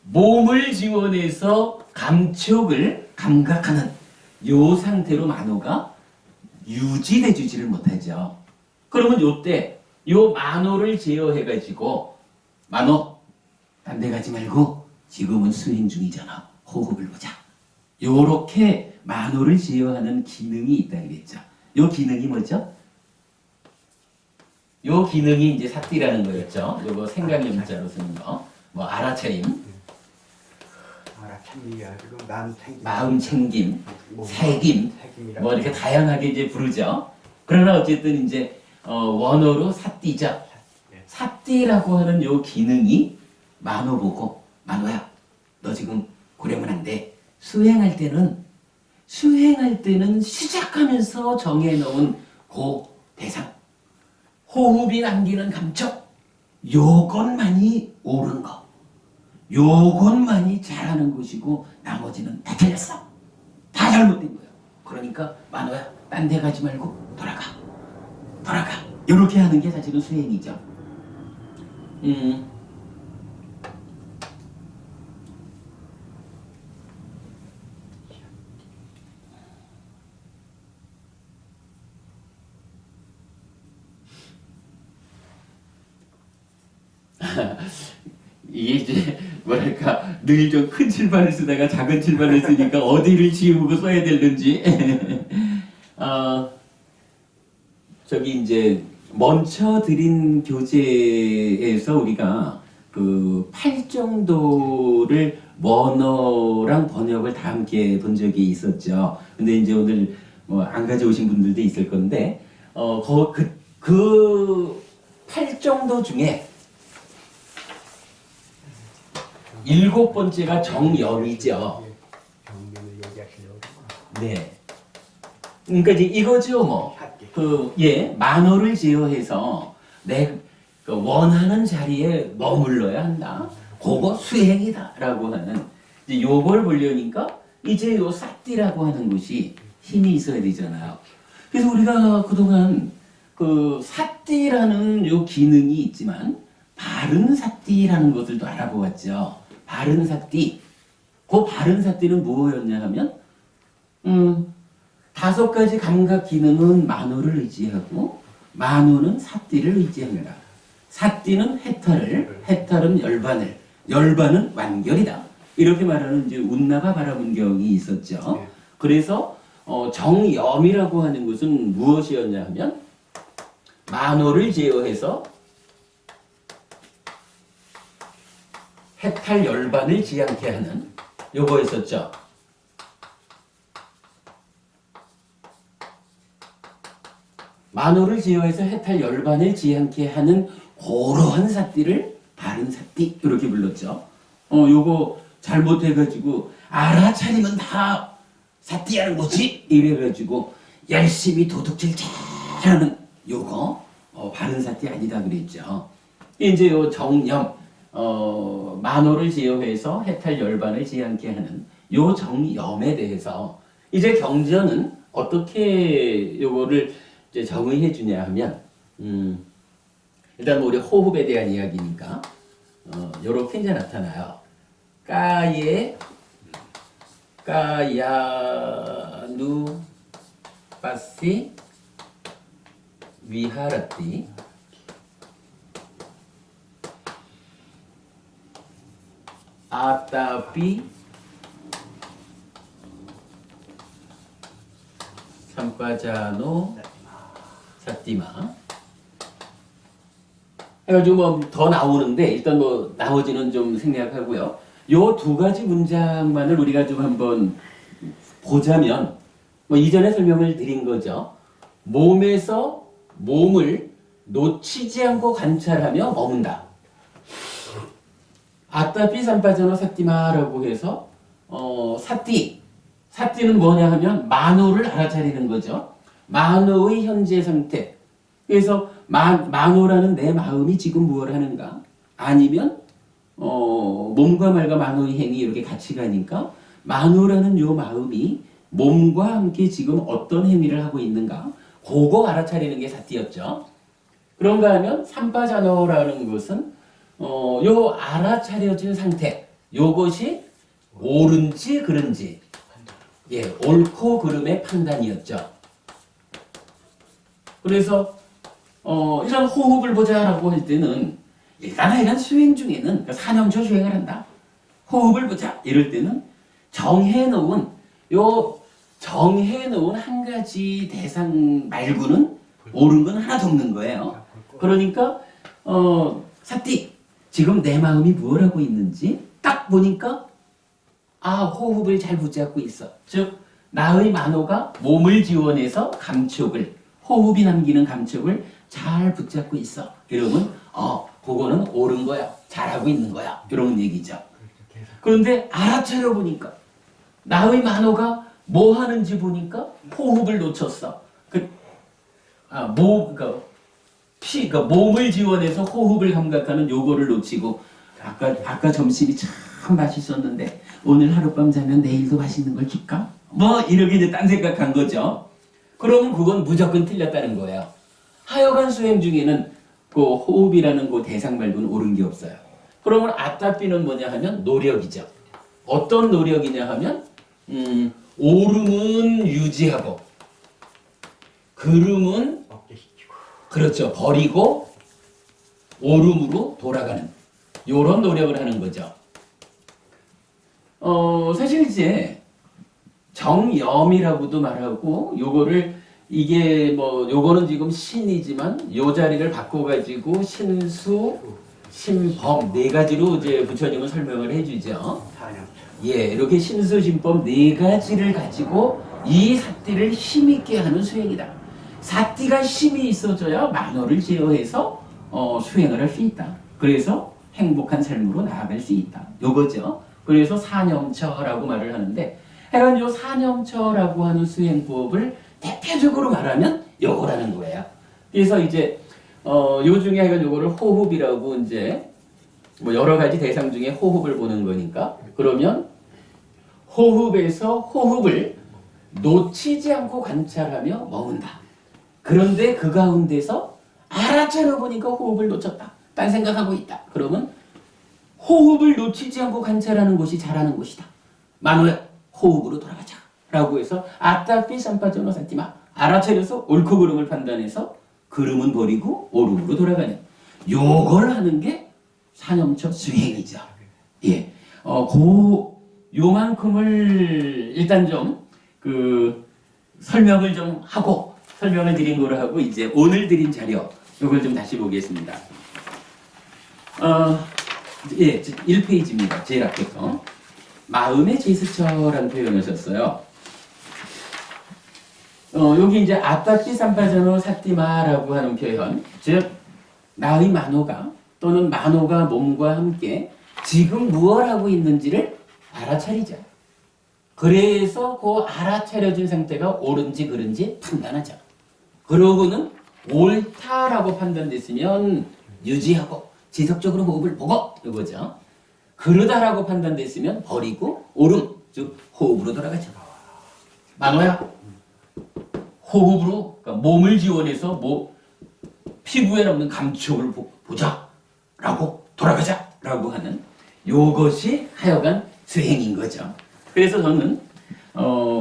몸을 지원해서 감촉을 감각하는 요 상태로 만호가 유지되지를 못하죠. 그러면 요때 요 만호를 제어해가지고 만호 딴 데 가지 말고 지금은 수행 중이잖아. 호흡을 보자. 요렇게 만호를 제어하는 기능이 있다 그랬죠. 요 기능이 뭐죠? 요 기능이 이제 사띠라는 거였죠. 요거 생각염자로 쓰는 거. 뭐 알아차림. 마음 챙김, 새김, 뭐 이렇게 다양하게 이제 부르죠. 그러나 어쨌든 이제 원어로 사띠죠. 사띠라고 하는 요 기능이 만호 보고 만호야 너 지금 그러면 안 돼. 수행할 때는 시작하면서 정해놓은 그 대상, 호흡이 남기는 감촉, 요것만이 옳은 거, 요것만이 잘하는 것이고 나머지는 다 틀렸어. 다 잘못된 거야. 그러니까 만호야, 딴 데 가지 말고 돌아가. 이렇게 하는 게 사실은 수행이죠. 이게 이제 뭐랄까 늘 좀 큰 칠판을 쓰다가 작은 칠판을 쓰니까 어디를 지우고 써야 되는지 저기 이제 먼저 드린 교재에서 우리가 그 8정도를 원어랑 번역을 다 함께 본 적이 있었죠. 근데 이제 오늘 뭐 안 가져오신 분들도 있을 건데 그 8정도 중에 7번째가 정염이죠. 정면을 얘기하시려고. 네. 그러니까 이제 이거죠, 뭐. 만호를 제어해서 그 원하는 자리에 머물러야 한다. 그거 수행이다라고 하는 이제 요걸 보려니까 이제 요 사띠라고 하는 것이 힘이 있어야 되잖아요. 그래서 우리가 그동안 그 사띠라는 요 기능이 있지만 바른 사띠라는 것을 또 알아보았죠. 바른 사띠. 그 바른 사띠는 무엇이었냐 하면 5가지 감각 기능은 만호를 의지하고 만호는 사띠를 의지합니다. 사띠는 해탈을, 해탈은 열반을, 열반은 완결이다. 이렇게 말하는 이제 운나바 바라문경이 있었죠. 그래서 정염이라고 하는 것은 무엇이었냐 하면 만호를 제어해서 해탈 열반을 지않게 하는 요거 있었죠. 만호를 제어해서 해탈 열반을 지않게 하는 고러한 사띠를 바른 사띠 이렇게 불렀죠. 요거 잘못해가지고 알아차리면 다 사띠하는 거지 이래가지고 열심히 도둑질 잘하는 요거 바른 사띠 아니다 그랬죠. 이제 요 정염 만호를 제어해서 해탈 열반을 지않게 하는 요 정염에 대해서 이제 경전은 어떻게 요거를 이제 정의해 주냐 하면 일단 우리 호흡에 대한 이야기니까 요렇게 이제 나타나요. 까야누 빠시 위하라띠 아따피 삼과자노 사띠마 해가지고 뭐 더 나오는데 일단 뭐 나머지는 좀 생략하고요. 요 2가지 문장만을 우리가 좀 한번 보자면 뭐 이전에 설명을 드린 거죠. 몸에서 몸을 놓치지 않고 관찰하며 머문다. 아따피 삼파전어 사띠마라고 해서 사띠는 뭐냐 하면 만호를 알아차리는 거죠. 만호의 현재 상태. 그래서 만호라는 내 마음이 지금 무엇을 하는가? 아니면 몸과 말과 만호의 행위 이렇게 같이 가니까 만호라는 요 마음이 몸과 함께 지금 어떤 행위를 하고 있는가? 그거 알아차리는 게 사띠였죠. 그런가 하면 삼파자노라는 것은 요 알아차려진 상태, 요것이 옳은지 그른지, 옳고 그름의 판단이었죠. 그래서 이런 호흡을 보자라고 할 때는 일단 수행 중에는 그러니까 사념초 수행을 한다. 호흡을 보자 이럴 때는 정해놓은 한 가지 대상 말고는 옳은 건 하나도 없는 거예요. 그러니까 사띠 지금 내 마음이 뭘 하고 있는지 딱 보니까 호흡을 잘 붙잡고 있어. 즉 나의 만호가 몸을 지원해서 감촉을 호흡이 남기는 감촉을 잘 붙잡고 있어. 이러면 그거는 옳은 거야. 잘하고 있는 거야. 이런 얘기죠. 그런데 알아차려 보니까 나의 만호가 뭐 하는지 보니까 호흡을 놓쳤어. 그러니까 몸을 지원해서 호흡을 감각하는 요거를 놓치고 아까 점심이 참 맛있었는데 오늘 하룻밤 자면 내일도 맛있는 걸 줄까? 뭐 이렇게 이제 딴 생각한 거죠. 그러면 그건 무조건 틀렸다는 거예요. 하여간 수행 중에는 그 호흡이라는 그 대상 말고는 옳은 게 없어요. 그러면 아따삐는 뭐냐 하면 노력이죠. 어떤 노력이냐 하면 오름은 유지하고 그름은 억제시키고. 그렇죠. 버리고 오름으로 돌아가는 요런 노력을 하는 거죠. 사실 이제 정염이라고도 말하고 요거를 이게 뭐 요거는 지금 신이지만 요 자리를 바꿔가지고 신수, 신법 네 가지로 이제 부처님은 설명을 해주죠. 사냥. 예, 이렇게 신수신법 네 가지를 가지고 이 사띠를 힘있게 하는 수행이다. 사띠가 힘이 있어져야 만호를 제어해서 수행을 할 수 있다. 그래서 행복한 삶으로 나아갈 수 있다. 요거죠. 그래서 사념처라고 말을 하는데 하여간 요 사념처라고 하는 수행법을 대표적으로 말하면 요거라는 거예요. 그래서 이제 요 중에 하여간 요거를 호흡이라고 이제 뭐 여러 가지 대상 중에 호흡을 보는 거니까 그러면 호흡에서 호흡을 놓치지 않고 관찰하며 머문다. 그런데 그 가운데서 알아차려 보니까 호흡을 놓쳤다. 딴 생각하고 있다. 그러면 호흡을 놓치지 않고 관찰하는 것이 잘하는 것이다. 만호야 호흡으로 돌아가자. 라고 해서 아따삐 삼파전어 산티마 알아차려서 옳고 그름을 판단해서 그름은 버리고 오름으로 돌아가는 요걸 하는 게 사념처 수행이죠. 예, 요만큼을 일단 좀 설명을 좀 하고 설명을 드린 거로 하고 이제 오늘 드린 자료 요걸 좀 다시 보겠습니다. 예, 1페이지입니다. 제일 앞에서 마음의 제스처라는 표현을 썼어요. 여기 이제 아따삐 삼파전어 사띠마라고 하는 표현, 즉 나의 만호가 또는 만호가 몸과 함께 지금 무엇 하고 있는지를 알아차리자. 그래서 그 알아차려진 상태가 옳은지 그른지 판단하자. 그러고는 옳다라고 판단됐으면 유지하고 지속적으로 호흡을 보고 이거죠. 그러다라고 판단됐으면 버리고 오름, 즉 호흡으로 돌아가자. 만호야 호흡으로 그러니까 몸을 지원해서 피부에 남는 감촉을 보자 라고 돌아가자 라고 하는 요것이 하여간 수행인 거죠. 그래서 저는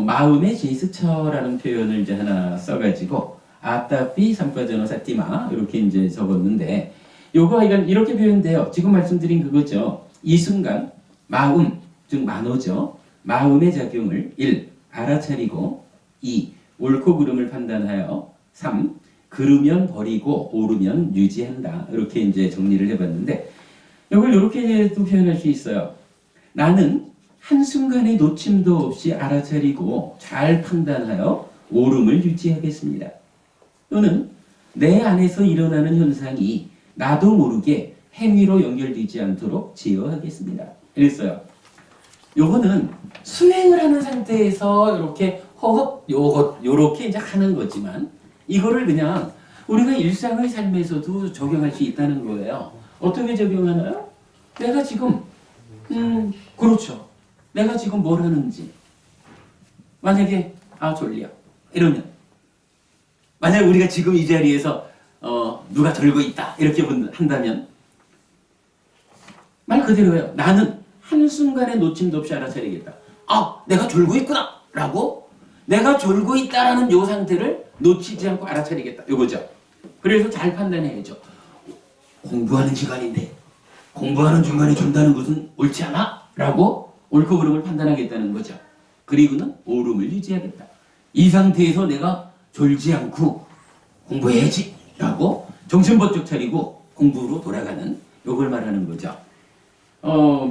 마음의 제스처라는 표현을 이제 하나 써가지고 아따삐 삼파전어 사띠마 이렇게 이제 적었는데 요거 하여간 이렇게 표현돼요. 지금 말씀드린 그거죠. 이 순간 마음 즉 만호죠. 마음의 작용을 1. 알아차리고 2. 옳고 그름을 판단하여 3. 그르면 버리고 오르면 유지한다. 이렇게 이제 정리를 해봤는데 이걸 이렇게도 표현할 수 있어요. 나는 한순간의 놓침도 없이 알아차리고 잘 판단하여 오름을 유지하겠습니다. 또는 내 안에서 일어나는 현상이 나도 모르게 행위로 연결되지 않도록 제어하겠습니다. 이랬어요. 요거는 수행을 하는 상태에서 이렇게 호흡 요렇게 이제 하는 거지만 이거를 그냥 우리가 일상의 삶에서도 적용할 수 있다는 거예요. 어떻게 적용하나요? 내가 지금 그렇죠. 내가 지금 뭘 하는지 만약에 졸려 이러면 만약 우리가 지금 이 자리에서 누가 들고 있다 이렇게 한다면 말 그대로예요. 나는 한순간에 놓침도 없이 알아차리겠다. 내가 졸고 있구나 라고 내가 졸고 있다라는 요 상태를 놓치지 않고 알아차리겠다 요거죠. 그래서 잘 판단해야죠. 공부하는 시간인데 공부하는 중간에 존다는 것은 옳지 않아? 라고 옳고 그름을 판단하겠다는 거죠. 그리고는 오름을 유지하겠다. 이 상태에서 내가 졸지 않고 공부해야지 라고 정신 번쩍 차리고 공부로 돌아가는 요걸 말하는 거죠.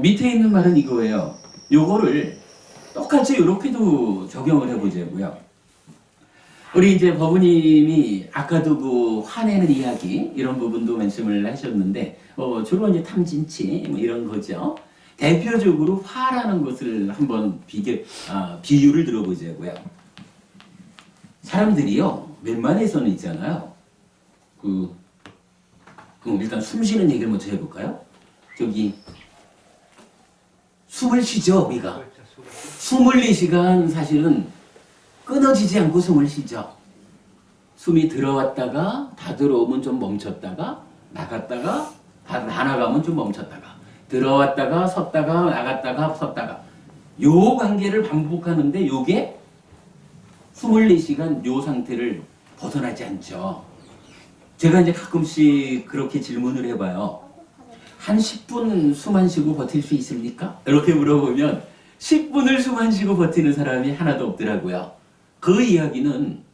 밑에 있는 말은 이거예요. 요거를 똑같이 이렇게도 적용을 해보자고요. 우리 이제 법우님이 아까도 그 화내는 이야기 이런 부분도 말씀을 하셨는데 주로 이제 탐진치 뭐 이런 거죠. 대표적으로 화라는 것을 한번 비유를 들어보자고요. 사람들이요, 웬만해서는 있잖아요. 그럼 일단 숨 쉬는 얘기를 먼저 해볼까요? 저기, 숨을 쉬죠, 우리가. 그렇죠. 24시간 사실은 끊어지지 않고 숨을 쉬죠. 숨이 들어왔다가 다 들어오면 좀 멈췄다가 나갔다가 다 나가면 좀 멈췄다가 들어왔다가 섰다가 나갔다가 섰다가 요 관계를 반복하는데 요게 24시간 요 상태를 벗어나지 않죠. 제가 이제 가끔씩 그렇게 질문을 해봐요. 한 10분 숨 안 쉬고 버틸 수 있습니까? 이렇게 물어보면 10분을 숨 안 쉬고 버티는 사람이 하나도 없더라고요. 그 이야기는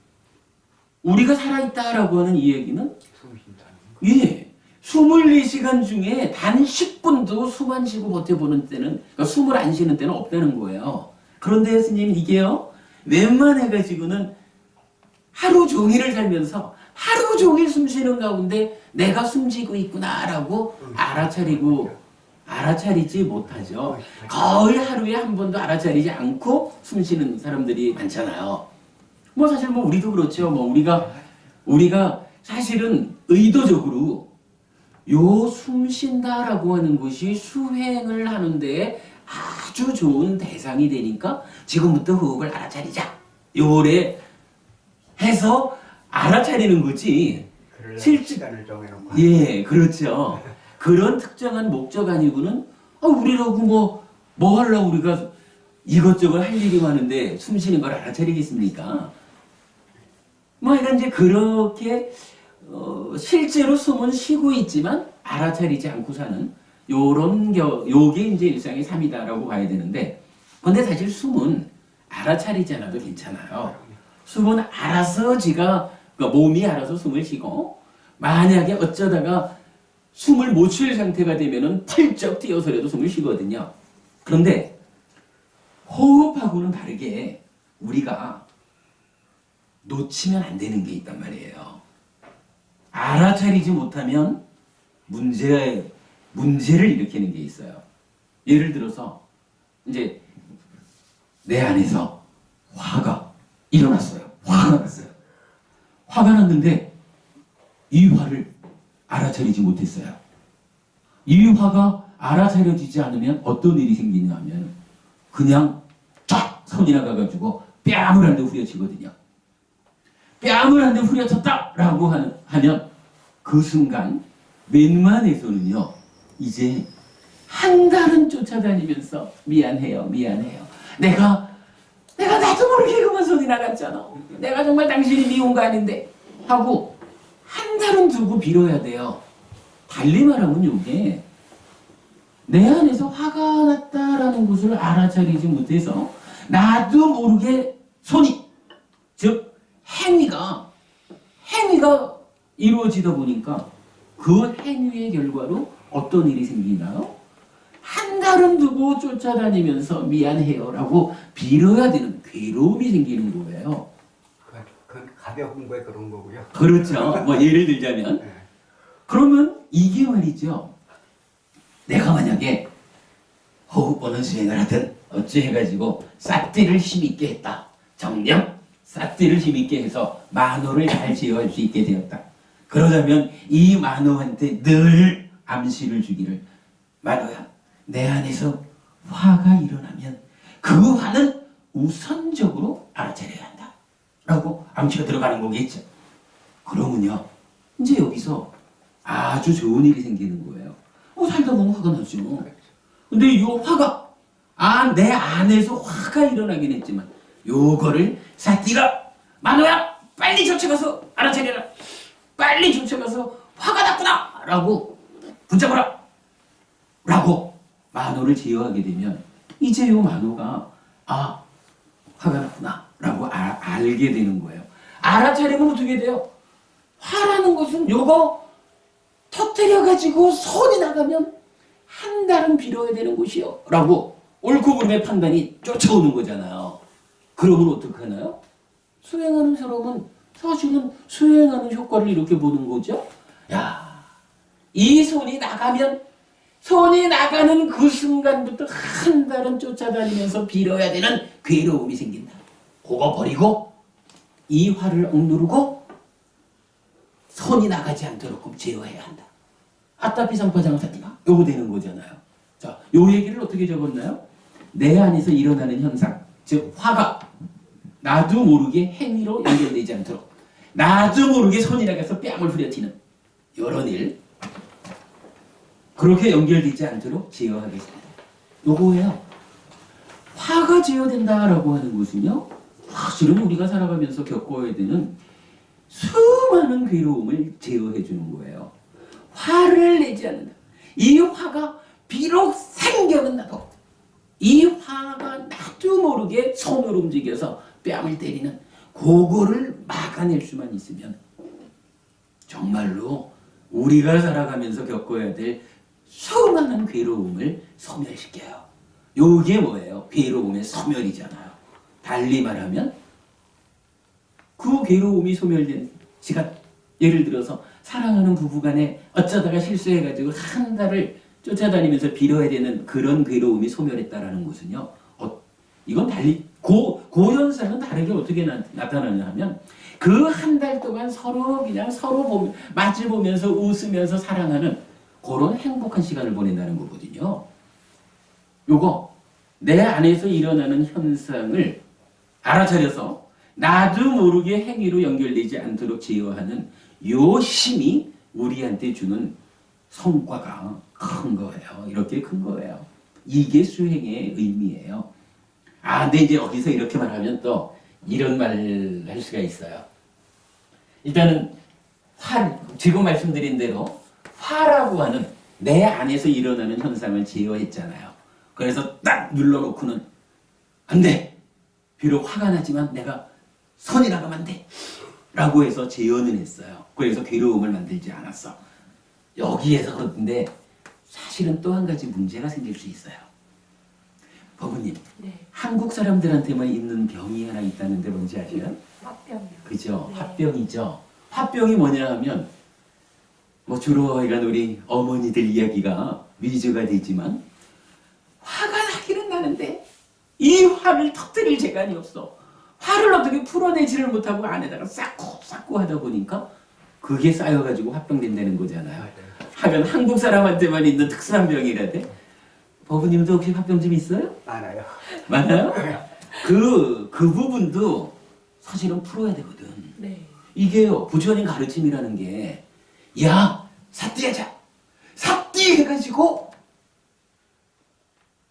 우리가 살아있다라고 하는 이 얘기는 숨 쉰다는 거. 예, 24시간 중에 단 10분도 숨 안 쉬고 버텨보는 때는, 그러니까 숨을 안 쉬는 때는 없다는 거예요. 그런데 스님, 이게요, 웬만해가지고는 하루 종일을 살면서 하루 종일 숨 쉬는 가운데 내가 숨쉬고 있구나라고 알아차리지 못하죠. 거의 하루에 한 번도 알아차리지 않고 숨 쉬는 사람들이 많잖아요. 뭐 사실 뭐 우리도 그렇죠. 뭐 우리가 사실은 의도적으로 요 숨 쉰다라고 하는 것이 수행을 하는데 아주 좋은 대상이 되니까 지금부터 호흡을 알아차리자. 요래 해서 알아차리는 거지. 시간을 정해놓고. 예, 그렇죠. 그런 특정한 목적 아니고는 우리라고 뭐 하려고 우리가 이것저것 할 일이 많은데 숨 쉬는 걸 알아차리겠습니까? 이런 이제 그렇게 실제로 숨은 쉬고 있지만 알아차리지 않고 사는 요게 이제 일상의 삶이다라고 봐야 되는데, 근데 사실 숨은 알아차리지 않아도 괜찮아요. 숨은 알아서 그러니까 몸이 알아서 숨을 쉬고, 만약에 어쩌다가 숨을 못 쉴 상태가 되면은 펄쩍 뛰어서라도 숨을 쉬거든요. 그런데 호흡하고는 다르게 우리가 놓치면 안 되는 게 있단 말이에요. 알아차리지 못하면 문제를 일으키는 게 있어요. 예를 들어서 이제 내 안에서 화가 일어났어요. 화가 났어요. 화가 났는데 이 화를 알아차리지 못했어요. 이 화가 알아차려지지 않으면 어떤 일이 생기냐 하면 그냥 쫙 손이 나가가지고 뺨을 한 대 후려치거든요. 뺨을 한 대 후려쳤다라고 하면 그 순간 웬만해서는요, 이제 한 달은 쫓아다니면서 미안해요. 내가 나도 모르게 그만 손이 나갔잖아. 내가 정말 당신이 미운 거 아닌데 하고 한 달은 두고 빌어야 돼요. 달리 말하면 이게 내 안에서 화가 났다라는 것을 알아차리지 못해서 나도 모르게 즉 행위가 이루어지다 보니까 그 행위의 결과로 어떤 일이 생기나요? 한 달은 두고 쫓아다니면서 미안해요라고 빌어야 되는 괴로움이 생기는 거예요. 그건 가벼운 거에 그런 거고요. 그렇죠. 예를 들자면 네. 그러면 이게 말이죠. 내가 만약에 호흡보는 수행을 하든 어찌 해가지고 싹띠를 힘있게 했다. 정령 싹띠를 힘있게 해서 만호를 잘 제어할 수 있게 되었다. 그러자면 이 만호한테 늘 암시를 주기를, 만호야, 내 안에서 화가 일어나면 그 화는 우선적으로 알아차려야 한다 라고 암시가 들어가는 거겠죠. 그러면요, 이제 여기서 아주 좋은 일이 생기는 거예요. 살다 보면 화가 나죠. 근데 이 화가 내 안에서 화가 일어나긴 했지만 요거를 사띠가, 만호야 빨리 쫓아가서 알아차려라, 빨리 쫓아가서 화가 났구나 라고 붙잡아라 라고 만호를 제어하게 되면 이제 요 만호가 화가 났구나 라고 알게 되는 거예요. 알아차리면 어떻게 돼요? 화라는 것은 요거 터뜨려가지고 손이 나가면 한 달은 빌어야 되는 곳이요 라고 옳고 그름의 판단이 쫓아오는 거잖아요. 그러면 어떡하나요? 수행하는 사람은 사실은 수행하는 효과를 이렇게 보는 거죠. 야, 이 손이 나가면 손이 나가는 그 순간부터 한 달은 쫓아다니면서 빌어야 되는 괴로움이 생긴다. 그거 버리고 이 화를 억누르고 손이 나가지 않도록 제어해야 한다. 아따피 상파장사띠가 요거 되는 거잖아요. 자, 요 얘기를 어떻게 적었나요? 내 안에서 일어나는 현상, 즉 화가 나도 모르게 행위로 연결되지 않도록, 나도 모르게 손이 나가서 뺨을 후려치는 이런 일, 그렇게 연결되지 않도록 제어하겠습니다. 요거예요. 화가 제어된다라고 하는 것은요, 사실은 우리가 살아가면서 겪어야 되는 수많은 괴로움을 제어해 주는 거예요. 화를 내지 않는다. 이 화가 비록 생겨는 나도 이 화가 나도 모르게 손을 움직여서 뺨을 때리는 그거를 막아낼 수만 있으면 정말로 우리가 살아가면서 겪어야 될 수많은 괴로움을 소멸시켜요. 요게 뭐예요? 괴로움의 소멸이잖아요. 달리 말하면 그 괴로움이 소멸된 시간, 예를 들어서 사랑하는 부부간에 어쩌다가 실수해가지고 한 달을 쫓아다니면서 빌어야 되는 그런 괴로움이 소멸했다라는 것은요, 이건 달리 그 현상은 다르게 어떻게 나타나냐 하면 그 한 달 동안 서로 그냥 서로 마주 보면서 웃으면서 사랑하는 그런 행복한 시간을 보낸다는 거거든요. 요거 내 안에서 일어나는 현상을 알아차려서 나도 모르게 행위로 연결되지 않도록 제어하는 요 힘이 우리한테 주는 성과가 큰 거예요. 이렇게 큰 거예요. 이게 수행의 의미예요. 근데 이제 여기서 이렇게 말하면 또 이런 말을 할 수가 있어요. 일단은 지금 말씀드린 대로 화라고 하는 내 안에서 일어나는 현상을 제어했잖아요. 그래서 딱 눌러놓고는 안 돼. 비록 화가 나지만 내가 손이 나가면 안 돼. 라고 해서 제어는 했어요. 그래서 괴로움을 만들지 않았어. 여기에서 그런데 사실은 또 한 가지 문제가 생길 수 있어요. 버부님, 네. 한국 사람들한테만 있는 병이 하나 있다는데 뭔지 아세요? 화병이요. 그죠? 네. 화병이죠. 화병이 뭐냐 하면 뭐 주로 이런 우리 어머니들 이야기가 위주가 되지만 화가 나기는 나는데 이 화를 터뜨릴 재간이 없어. 화를 어떻게 풀어내지를 못하고 안에다가 쌓고 하다 보니까 그게 쌓여가지고 화병 된다는 거잖아요. 하면 한국 사람한테만 있는 특수한 병이라대. 버부님도 혹시 화병 좀 있어요? 많아요. 많아요? 그 부분도 사실은 풀어야 되거든. 네. 이게요, 부처님 가르침이라는 게, 야, 삿띠하자. 삿띠 해가지고,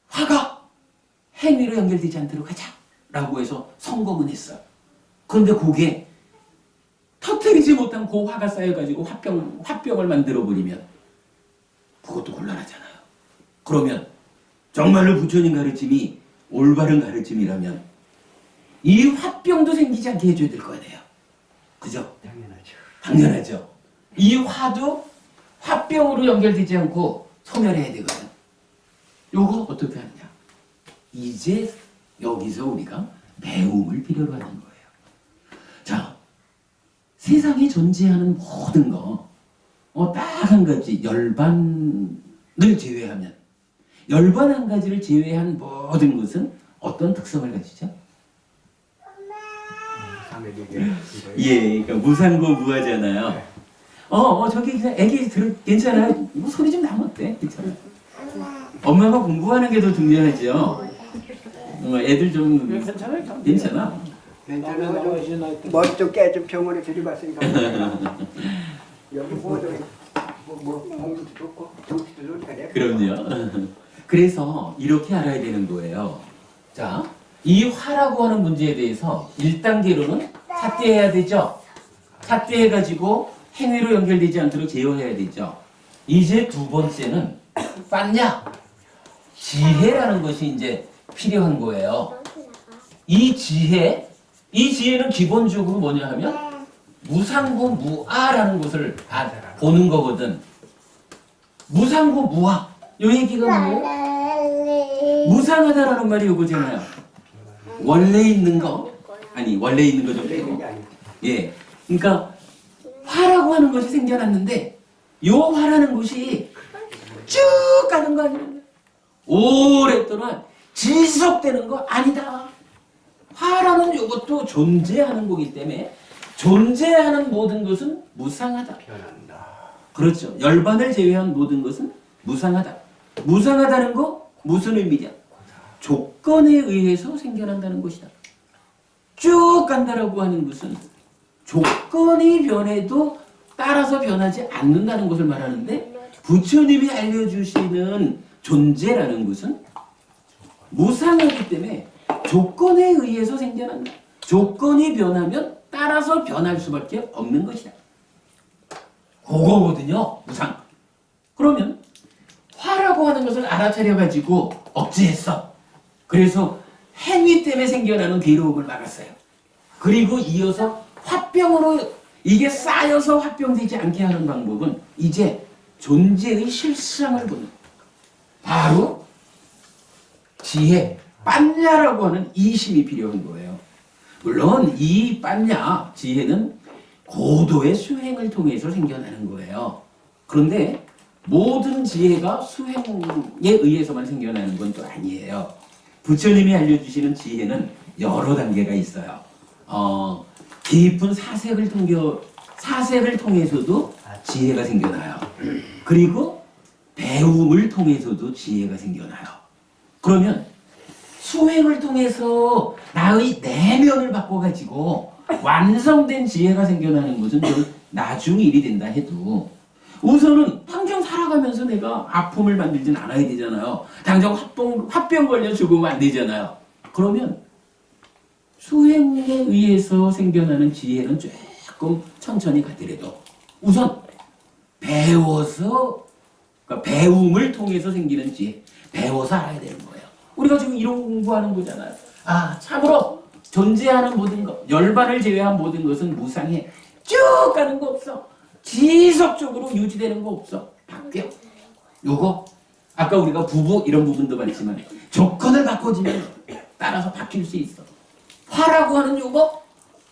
화가 행위로 연결되지 않도록 하자. 라고 해서 성공은 했어요. 그런데 그게 터뜨리지 못한 그 화가 쌓여가지고 화병을 만들어버리면, 그것도 곤란하잖아요. 그러면, 정말로 부처님 가르침이 올바른 가르침이라면, 이 화병도 생기지 않게 해줘야 될 거 아니에요. 그죠? 당연하죠. 당연하죠. 이 화도 화병으로 연결되지 않고 소멸해야 되거든. 요거 어떻게 하느냐? 이제 여기서 우리가 배움을 필요로 하는 거예요. 자, 세상에 존재하는 모든 거, 딱 한 가지, 열반을 제외하면, 열반 한 가지를 제외한 모든 것은 어떤 특성을 가지죠? 예, 그러니까 무상고 무하잖아요. 저기 그냥 애기 괜찮아요? 뭐 소리 좀 나면 어때? 괜찮아. 엄마가 공부하는 게 더 중요하죠. 애들 좀 괜찮아요. 괜찮아. 괜찮아요. 머리도 깨좀 병원에 들이봤으니까. 여기 공기도 좋고 정치도 좋다네. 그럼요. 그래서 이렇게 알아야 되는 거예요. 자, 이 화라고 하는 문제에 대해서 1단계로는 삿대해야 되죠. 삿대해가지고 행위로 연결되지 않도록 제어해야 되죠. 이제 두 번째는 빤냐? 지혜라는 것이 이제 필요한 거예요. 이 지혜는 기본적으로 뭐냐 하면 무상고 무아라는 것을 보는 거거든. 무상고 무아. 요 얘기가 뭐예요? 무상하다라는 말이 요거잖아요. 원래 있는 거, 원래 있는 거 좀 빼고. 예. 그러니까, 화라고 하는 것이 생겨났는데, 요 화라는 것이 쭉 가는 거 아니야. 오랫동안 지속되는 거 아니다. 화라는 이것도 존재하는 거기 때문에 존재하는 모든 것은 무상하다. 변한다. 그렇죠. 열반을 제외한 모든 것은 무상하다. 무상하다는 거 무슨 의미냐? 조건에 의해서 생겨난다는 것이다. 쭉 간다라고 하는 것은 조건이 변해도 따라서 변하지 않는다는 것을 말하는데 부처님이 알려주시는 존재라는 것은 무상하기 때문에 조건에 의해서 생겨난다. 조건이 변하면 따라서 변할 수밖에 없는 것이다. 그거거든요. 무상. 그러면 화라고 하는 것을 알아차려가지고 억제했어. 그래서 행위 때문에 생겨나는 괴로움을 막았어요. 그리고 이어서 화병으로 이게 쌓여서 화병되지 않게 하는 방법은 이제 존재의 실상을 보는 바로 지혜, 빠냐라고 하는 이심이 필요한 거예요. 물론 이 빠냐, 지혜는 고도의 수행을 통해서 생겨나는 거예요. 그런데 모든 지혜가 수행에 의해서만 생겨나는 건 또 아니에요. 부처님이 알려주시는 지혜는 여러 단계가 있어요. 깊은 사색을 통해서도 지혜가 생겨나요. 그리고 배움을 통해서도 지혜가 생겨나요. 그러면 수행을 통해서 나의 내면을 바꿔가지고 완성된 지혜가 생겨나는 것은 좀 나중 일이 된다 해도 우선은 당장 살아가면서 내가 아픔을 만들진 않아야 되잖아요. 당장 화병 걸려 죽으면 안 되잖아요. 그러면 수행에 의해서 생겨나는 지혜는 조금 천천히 가더라도 우선 배워서 그러니까 배움을 통해서 생기는 지혜, 배워서 알아야 되는 거예요. 우리가 지금 이런 공부하는 거잖아요. 아, 참으로 존재하는 모든 것, 열반을 제외한 모든 것은 무상해. 쭉 가는 거 없어. 지속적으로 유지되는 거 없어. 바뀌어. 요거 아까 우리가 부부 이런 부분도 봤지만 조건을 바꿔주면 따라서 바뀔 수 있어. 화라고 하는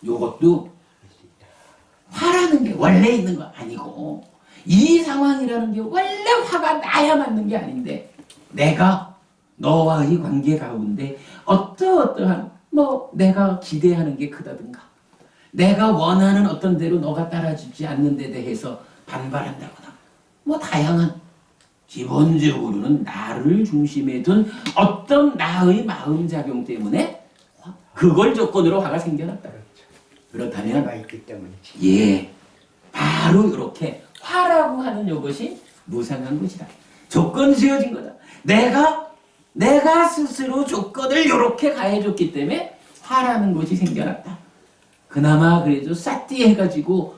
요것도 화라는 게 원래 있는 거 아니고 이 상황이라는 게 원래 화가 나야 맞는 게 아닌데 내가 너와의 관계 가운데 어떠한 내가 기대하는 게 크다든가 내가 원하는 어떤 대로 너가 따라주지 않는 데 대해서 반발한다거나 다양한 기본적으로는 나를 중심에 둔 어떤 나의 마음작용 때문에 그걸 조건으로 화가 생겨났다. 그렇다면 내가 있기 때문이지. 예, 바로 이렇게 화라고 하는 이것이 무상한 것이다. 조건이 지어진 거다. 내가 스스로 조건을 이렇게 가해줬기 때문에 화라는 것이 생겨났다. 그나마 그래도 싹띠 해가지고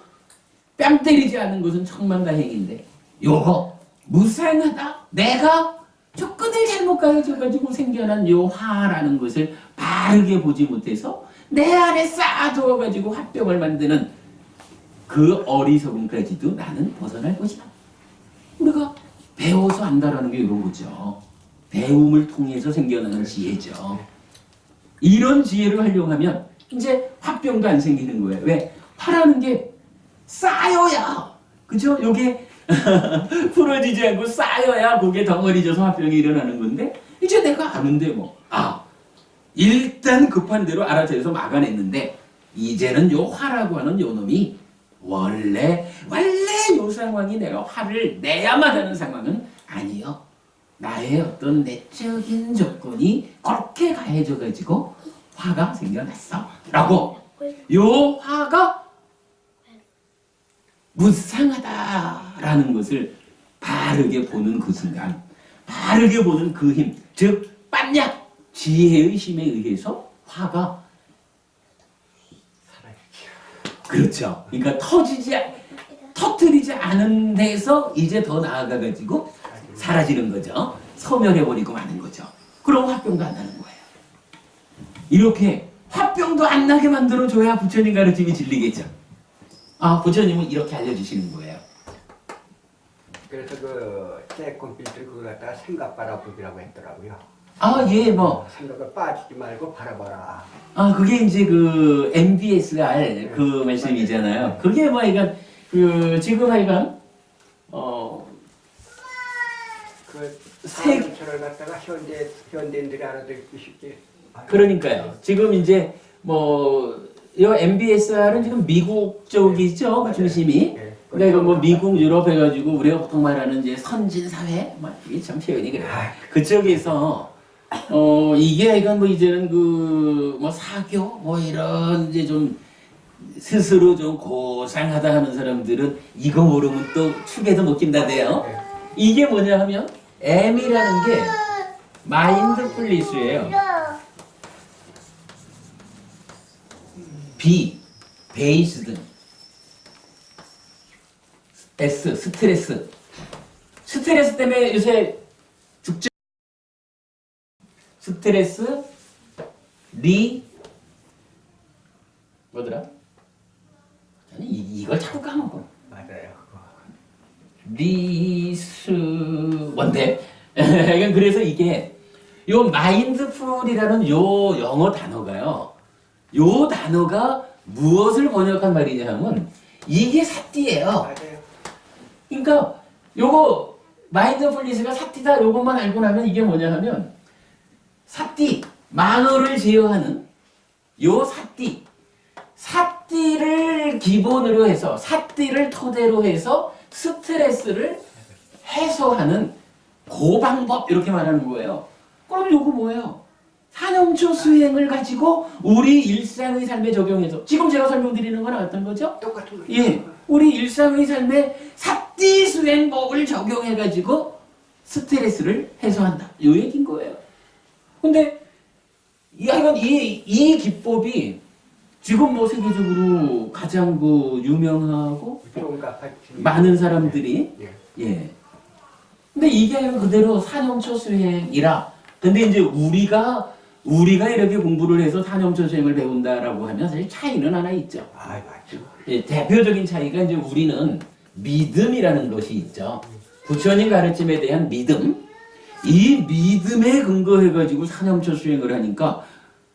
뺨 때리지 않는 것은 천만다행인데 요거 무상하다. 내가 조건을 잘못 가해줘가지고 생겨난 요 화라는 것을 바르게 보지 못해서 내 안에 쌓아두어가지고 화병을 만드는 그 어리석음까지도 나는 벗어날 것이다. 우리가 배워서 안다라는 게 이런 거죠. 배움을 통해서 생겨나는 지혜죠. 이런 지혜를 활용하면 이제 화병도 안 생기는 거예요. 왜? 화라는 게 쌓여야, 그죠? 요게 풀어지지 않고 쌓여야 그게 덩어리 져서 화병이 일어나는 건데 이제 내가 아는데 일단 급한 대로 알아채서 막아냈는데 이제는 요 화라고 하는 요 놈이 원래 요 상황이 내가 화를 내야만 하는 상황은 아니요. 나의 어떤 내적인 조건이 그렇게 가해져 가지고 화가 생겨났어 라고 요 화가 무상하다라는 것을 바르게 보는 그 순간 바르게 보는 그 힘, 즉 빠냐 지혜의 힘에 의해서 화가 그렇죠. 그러니까 터뜨리지 않은 데서 이제 더 나아가가지고 사라지는 거죠. 소멸해버리고 마는 거죠. 그럼 화병도 안 나는 거예요. 이렇게 화병도 안 나게 만들어줘야 부처님 가르침이 진리겠죠. 부처님은 이렇게 알려주시는 거예요. 그래서 떼콘 필터를 그걸 갖다가 생각바라보기라고 했더라고요. 예, 생각을 빠지지 말고 바라봐라. 그게 이제 그 MBSR 그 말씀이잖아요. 그게 지금 하여간 사람처럼 갖다가 현대인들이 알아듣기 쉽게. 그러니까요. 지금 이제 뭐 이 MBSR은 지금 미국 쪽이죠, 그 중심이. 네. 그러니까 이거 뭐 미국, 유럽 해가지고 우리가 보통 말하는 이제 선진 사회, 뭐 이게 참 표현이 그래. 그쪽에서 이게 이건 뭐 이제는 그 뭐 사교 뭐 이런 이제 좀 스스로 좀 고상하다 하는 사람들은 이거 모르면 또 축에도 못 낀다대요. 이게 뭐냐 하면 M이라는 게 마인드풀리스예요. B, 베이스드. S, 스트레스. 스트레스 때문에 요새 죽죠. 스트레스, 뭐더라? 아니 이걸 자꾸 까먹어. 맞아요. 뭔데? 그러니까 그래서 이게 요 마인드풀이라는 요 영어 단어가요. 요 단어가 무엇을 번역한 말이냐 하면 이게 삿띠예요. 맞아요. 그러니까 요거 마인드풀리스가 삿띠다 요것만 알고 나면 이게 뭐냐 하면 삿띠, 만어를 제어하는 요 삿띠를 기본으로 해서 삿띠를 토대로 해서 스트레스를 해소하는 그 방법 이렇게 말하는 거예요. 그럼 요거 뭐예요? 산영초 수행을 가지고 우리 일상의 삶에 적용해서 지금 제가 설명드리는 건 어떤 거죠? 똑같은 거죠. 예, 우리 일상의 삶에 삿띠 수행법을 적용해 가지고 스트레스를 해소한다. 요 얘기인 거예요. 근데 이건 이 기법이 지금 뭐 세계적으로 가장 그 유명하고 많은 사람들이 예. 근데 이게 그대로 산영초 수행이라. 근데 이제 우리가 이렇게 공부를 해서 산영초 수행을 배운다라고 하면 사실 차이는 하나 있죠. 아, 맞죠. 예, 대표적인 차이가 이제 우리는 믿음이라는 것이 있죠. 부처님 가르침에 대한 믿음. 이 믿음에 근거해가지고 산영초 수행을 하니까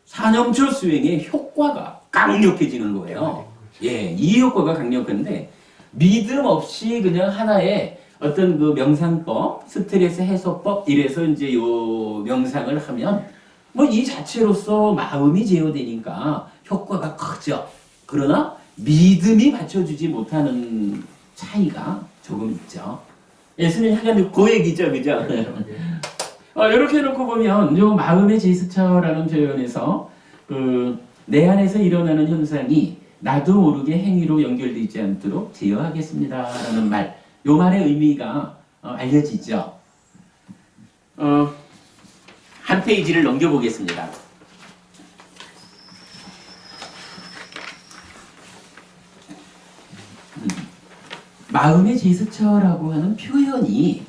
산영초 수행의 효과가 강력해지는 거예요. 예, 이 효과가 강력한데 믿음 없이 그냥 하나의 어떤 그 명상법, 스트레스 해소법 이래서 이제 요 명상을 하면 뭐 이 자체로서 마음이 제어되니까 효과가 크죠. 그러나 믿음이 받쳐주지 못하는 차이가 조금 있죠. 예수님 약간 그 얘기죠, 그죠? 이렇게 해놓고 보면 요 마음의 제스처라는 표현에서 내 안에서 일어나는 현상이 나도 모르게 행위로 연결되지 않도록 제어하겠습니다라는 말, 요 말의 의미가 알려지죠. 한 페이지를 넘겨보겠습니다. 마음의 제스처라고 하는 표현이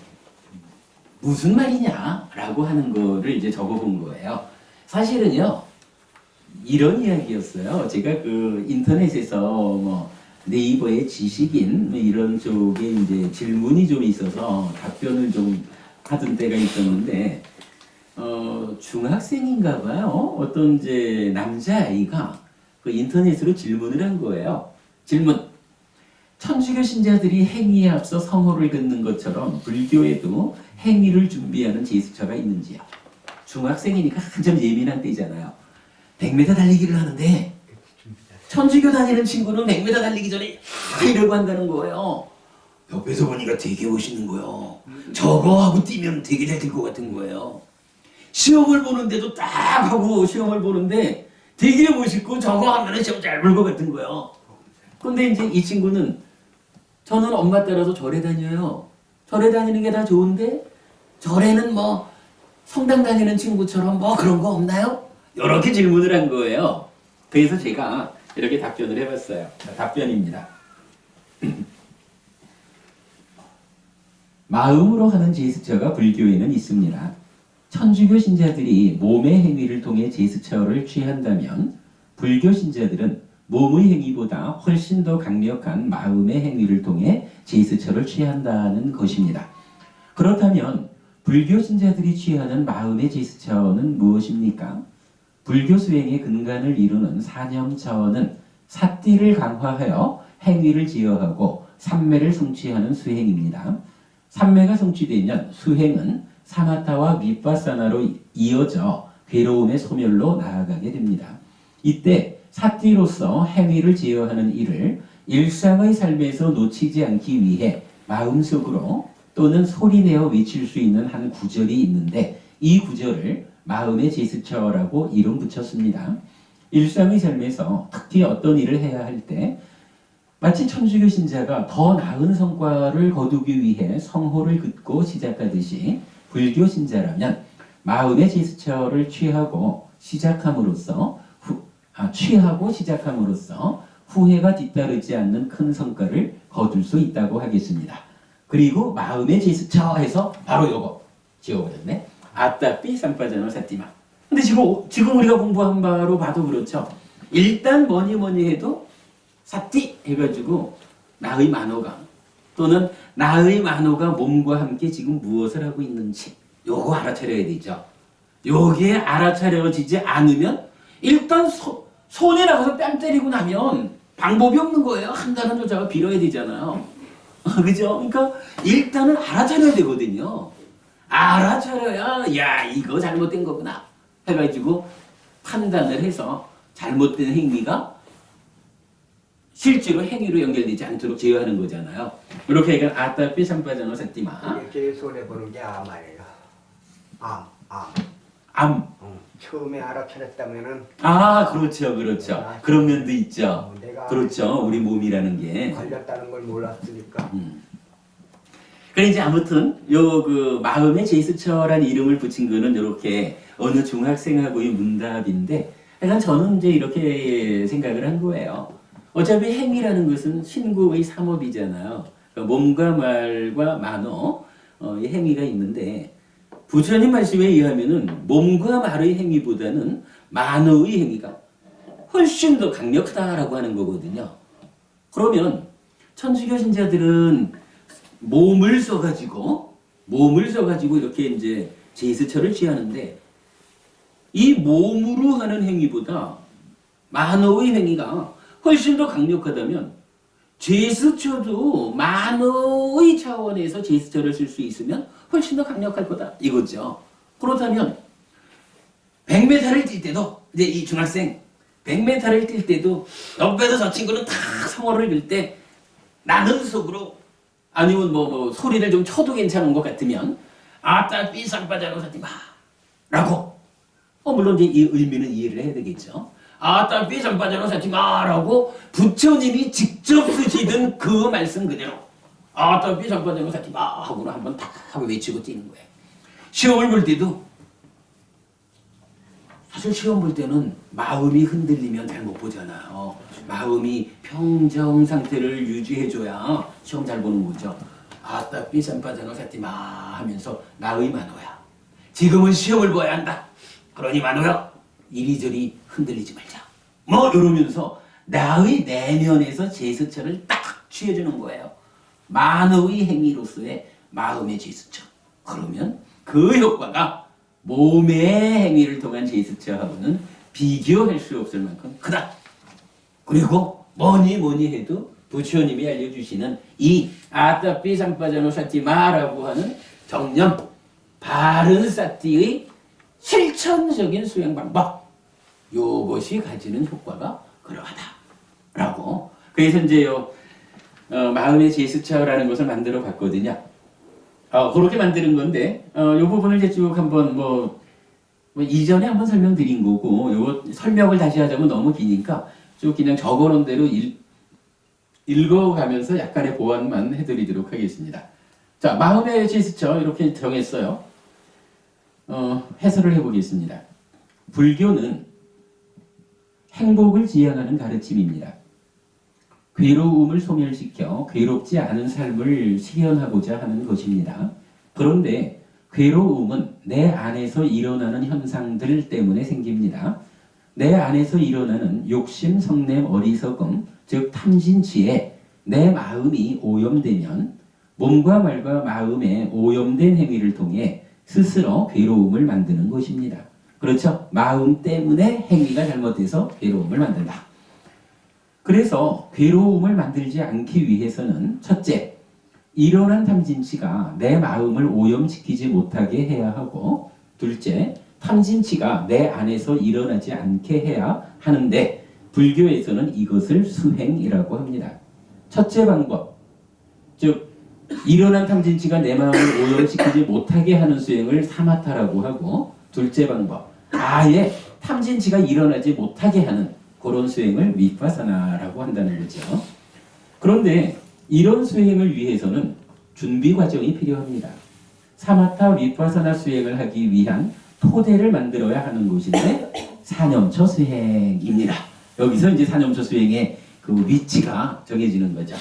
무슨 말이냐라고 하는 거를 이제 적어본 거예요. 사실은요, 이런 이야기였어요. 제가 그 인터넷에서 뭐 네이버의 지식인 뭐 이런 쪽에 이제 질문이 좀 있어서 답변을 좀 하던 때가 있었는데, 중학생인가 봐요. 어떤 이제 남자아이가 그 인터넷으로 질문을 한 거예요. 질문. 천주교 신자들이 행위에 앞서 성호를 긋는 것처럼 불교에도 행위를 준비하는 제스처가 있는지요. 중학생이니까 한참 예민한 때잖아요. 100m 달리기를 하는데 천주교 다니는 친구는 100m 달리기 전에 이러고 한다는 거예요. 옆에서 보니까 되게 멋있는 거예요. 저거 하고 뛰면 되게 잘 될 것 같은 거예요. 시험을 보는데도 딱 하고 시험을 보는데 되게 멋있고 저거 하면 시험 잘 볼 것 같은 거예요. 근데 이제 이 친구는 저는 엄마 따라서 절에 다녀요. 절에 다니는 게 다 좋은데 절에는 뭐 성당 다니는 친구처럼 뭐 그런 거 없나요? 이렇게 질문을 한 거예요. 그래서 제가 이렇게 답변을 해봤어요. 답변입니다. 마음으로 하는 제스처가 불교에는 있습니다. 천주교 신자들이 몸의 행위를 통해 제스처를 취한다면 불교 신자들은 몸의 행위보다 훨씬 더 강력한 마음의 행위를 통해 제스처를 취한다는 것입니다. 그렇다면 불교 신자들이 취하는 마음의 제스처는 무엇입니까? 불교 수행의 근간을 이루는 사념처는 삿띠를 강화하여 행위를 제어하고 삼매를 성취하는 수행입니다. 삼매가 성취되면 수행은 사마타와 밑바사나로 이어져 괴로움의 소멸로 나아가게 됩니다. 이때 사띠로서 행위를 제어하는 일을 일상의 삶에서 놓치지 않기 위해 마음속으로 또는 소리내어 외칠 수 있는 한 구절이 있는데 이 구절을 마음의 제스처라고 이름 붙였습니다. 일상의 삶에서 특히 어떤 일을 해야 할 때 마치 천주교 신자가 더 나은 성과를 거두기 위해 성호를 긋고 시작하듯이 불교 신자라면 마음의 제스처를 취하고 시작함으로써 후회가 뒤따르지 않는 큰 성과를 거둘 수 있다고 하겠습니다. 그리고 마음의 제스처 해서 바로 요거 지워버렸네. 아따삐 삼빠자노 사띠마. 근데 지금 우리가 공부한 바로 봐도 그렇죠. 일단 뭐니 해도 사띠 해가지고 나의 만호가 또는 나의 만호가 몸과 함께 지금 무엇을 하고 있는지 요거 알아차려야 되죠. 요게 알아차려지지 않으면 일단 손에 나가서 뺨 때리고 나면 방법이 없는 거예요. 한다는 여자가 빌어야 되잖아요. 그죠? 그러니까 일단은 알아차려야 되거든요. 알아차려야 야 이거 잘못된 거구나 해가지고 판단을 해서 잘못된 행위가 실제로 행위로 연결되지 않도록 제어하는 거잖아요. 이렇게 얘기하면 아따삐 삼빠자노 사띠마. 제일 손해보는 게 암이에요. 암. 처음에 알아차렸다면은 그렇죠. 그런 면도 있죠. 내가 그렇죠. 우리 몸이라는 게 걸렸다는 걸 몰랐으니까. 그래 이제 아무튼 요 그 마음의 제스처란 이름을 붙인 거는 이렇게 어느 중학생하고의 문답인데, 하여간 저는 이제 이렇게 생각을 한 거예요. 어차피 행위라는 것은 신구의 삼업이잖아요. 그러니까 몸과 말과 만어 이 행위가 있는데 부처님 말씀에 의하면은 몸과 말의 행위보다는 만어의 행위가 훨씬 더 강력하다라고 하는 거거든요. 그러면 천주교 신자들은 몸을 써가지고 이렇게 이제 제스처를 취하는데 이 몸으로 하는 행위보다 만어의 행위가 훨씬 더 강력하다면 제스처도 만어의 차원에서 제스처를 쓸 수 있으면 훨씬 더 강력할 거다 이거죠. 그렇다면 100m를 뛸 때도 이제 이 중학생 100m를 뛸 때도 옆에서 저 친구는 다 성어를 빌 때 나는 속으로 아니면 뭐 소리를 좀 쳐도 괜찮은 것 같으면 아따 삐상빠자로 사티마 라고 물론 이제 이 의미는 이해를 해야 되겠죠. 아따 삐상빠자로 사티마 라고 부처님이 직접 쓰시던 그 말씀 그대로 아따 삐상빠자로 사티마 하고는 한번 다 하고 외치고 뛰는 거예요. 시험을 볼 때도 사실 시험 볼 때는 마음이 흔들리면 잘 못 보잖아요. 마음이 평정 상태를 유지해줘야 시험 잘 보는 거죠. 아따 삐산빠져노 사티마 하면서 나의 만호야. 지금은 시험을 봐야 한다. 그러니 만호야 이리저리 흔들리지 말자. 이러면서 나의 내면에서 제스처를 딱 취해주는 거예요. 만호의 행위로서의 마음의 제스처. 그러면 그 효과가 몸의 행위를 통한 제스처하고는 비교할 수 없을 만큼 크다. 그리고 뭐니 해도 부처님이 알려주시는 이 아따삐 상빠자노 사티마라고 하는 정념 바른 사티의 실천적인 수행 방법, 요것이 가지는 효과가 그러하다라고. 그래서 이제 마음의 제스처라는 것을 만들어 봤거든요. 그렇게 만드는 건데, 요 부분을 이제 쭉 한번 뭐 이전에 한번 설명드린 거고, 요 설명을 다시 하자면 너무 기니까 쭉 그냥 적어놓은 대로 읽어가면서 약간의 보완만 해드리도록 하겠습니다. 자, 마음의 제스처 이렇게 정했어요. 해설을 해보겠습니다. 불교는 행복을 지향하는 가르침입니다. 괴로움을 소멸시켜 괴롭지 않은 삶을 실현하고자 하는 것입니다. 그런데 괴로움은 내 안에서 일어나는 현상들 때문에 생깁니다. 내 안에서 일어나는 욕심, 성냄, 어리석음, 즉 탐진치에 내 마음이 오염되면 몸과 말과 마음의 오염된 행위를 통해 스스로 괴로움을 만드는 것입니다. 그렇죠? 마음 때문에 행위가 잘못돼서 괴로움을 만든다. 그래서 괴로움을 만들지 않기 위해서는 첫째, 일어난 탐진치가 내 마음을 오염시키지 못하게 해야 하고, 둘째, 탐진치가 내 안에서 일어나지 않게 해야 하는데 불교에서는 이것을 수행이라고 합니다. 첫째 방법, 즉 일어난 탐진치가 내 마음을 오염시키지 못하게 하는 수행을 사마타라고 하고, 둘째 방법, 아예 탐진치가 일어나지 못하게 하는 그런 수행을 위파사나라고 한다는 거죠. 그런데 이런 수행을 위해서는 준비 과정이 필요합니다. 사마타 위파사나 수행을 하기 위한 토대를 만들어야 하는 것인데 사념처 수행입니다. 여기서 이제 사념처 수행의 그 위치가 정해지는 거죠.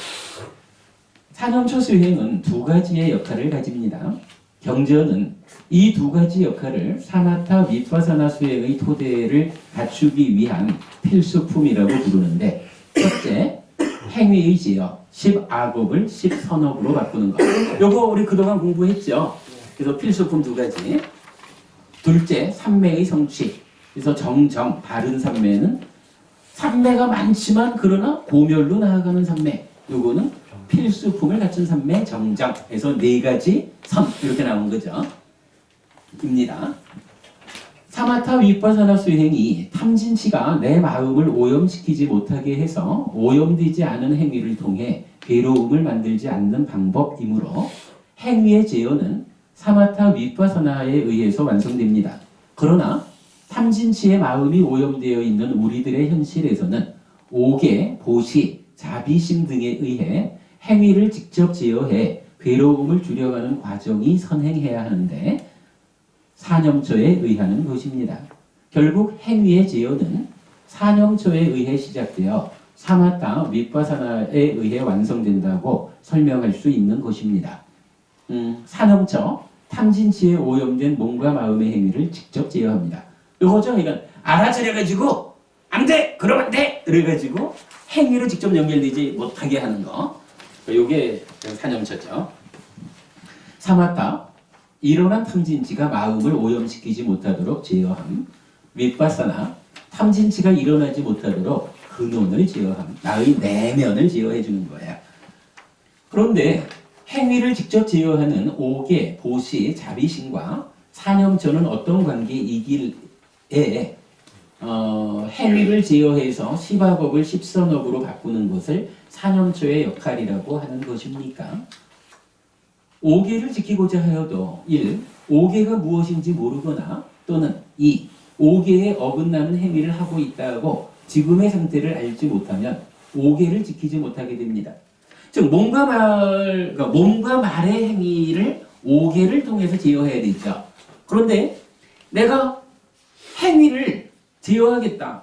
사념처 수행은 두 가지의 역할을 가집니다. 경전은 이 두 가지 역할을 사마타 위파사나 수행의 토대를 갖추기 위한 필수품이라고 부르는데, 첫째, 행위의 제어, 10악업을 10선업으로 바꾸는 것. 요거 우리 그동안 공부했죠. 그래서 필수품 두 가지. 둘째, 삼매의 성취. 그래서 정정, 바른 삼매는 삼매가 많지만 그러나 고멸로 나아가는 삼매. 요거는 필수품을 갖춘 삼매 정정. 그래서 네 가지 선 이렇게 나온 거죠. 입니다. 사마타 위파사나 수행이 탐진치가 내 마음을 오염시키지 못하게 해서 오염되지 않은 행위를 통해 괴로움을 만들지 않는 방법이므로 행위의 제어는 사마타 위파사나에 의해서 완성됩니다. 그러나 탐진치의 마음이 오염되어 있는 우리들의 현실에서는 오계, 보시, 자비심 등에 의해 행위를 직접 제어해 괴로움을 줄여가는 과정이 선행해야 하는데 사념처에 의하는 것입니다. 결국 행위의 제어는 사념처에 의해 시작되어 사마타 위파사나에 의해 완성된다고 설명할 수 있는 것입니다. 사념처, 탐진치에 오염된 몸과 마음의 행위를 직접 제어합니다. 이거죠. 그러니까 알아차려가지고 안 돼! 그러면 안 돼! 그래가지고 행위로 직접 연결되지 못하게 하는 거. 요게 사념처죠. 사마타, 일어난 탐진치가 마음을 오염시키지 못하도록 제어함. 위파사나, 탐진치가 일어나지 못하도록 근원을 제어함. 나의 내면을 제어해 주는 거야. 그런데 행위를 직접 제어하는 오계, 보시, 자비심과 사념처는 어떤 관계이길에 행위를 제어해서 십악업을 십선업으로 바꾸는 것을 사념처의 역할이라고 하는 것입니까? 오계를 지키고자 하여도 1. 오계가 무엇인지 모르거나 또는 2. 오계에 어긋나는 행위를 하고 있다고 지금의 상태를 알지 못하면 오계를 지키지 못하게 됩니다. 즉 몸과 말의 행위를 오계를 통해서 제어해야 되죠. 그런데 내가 행위를 제어하겠다,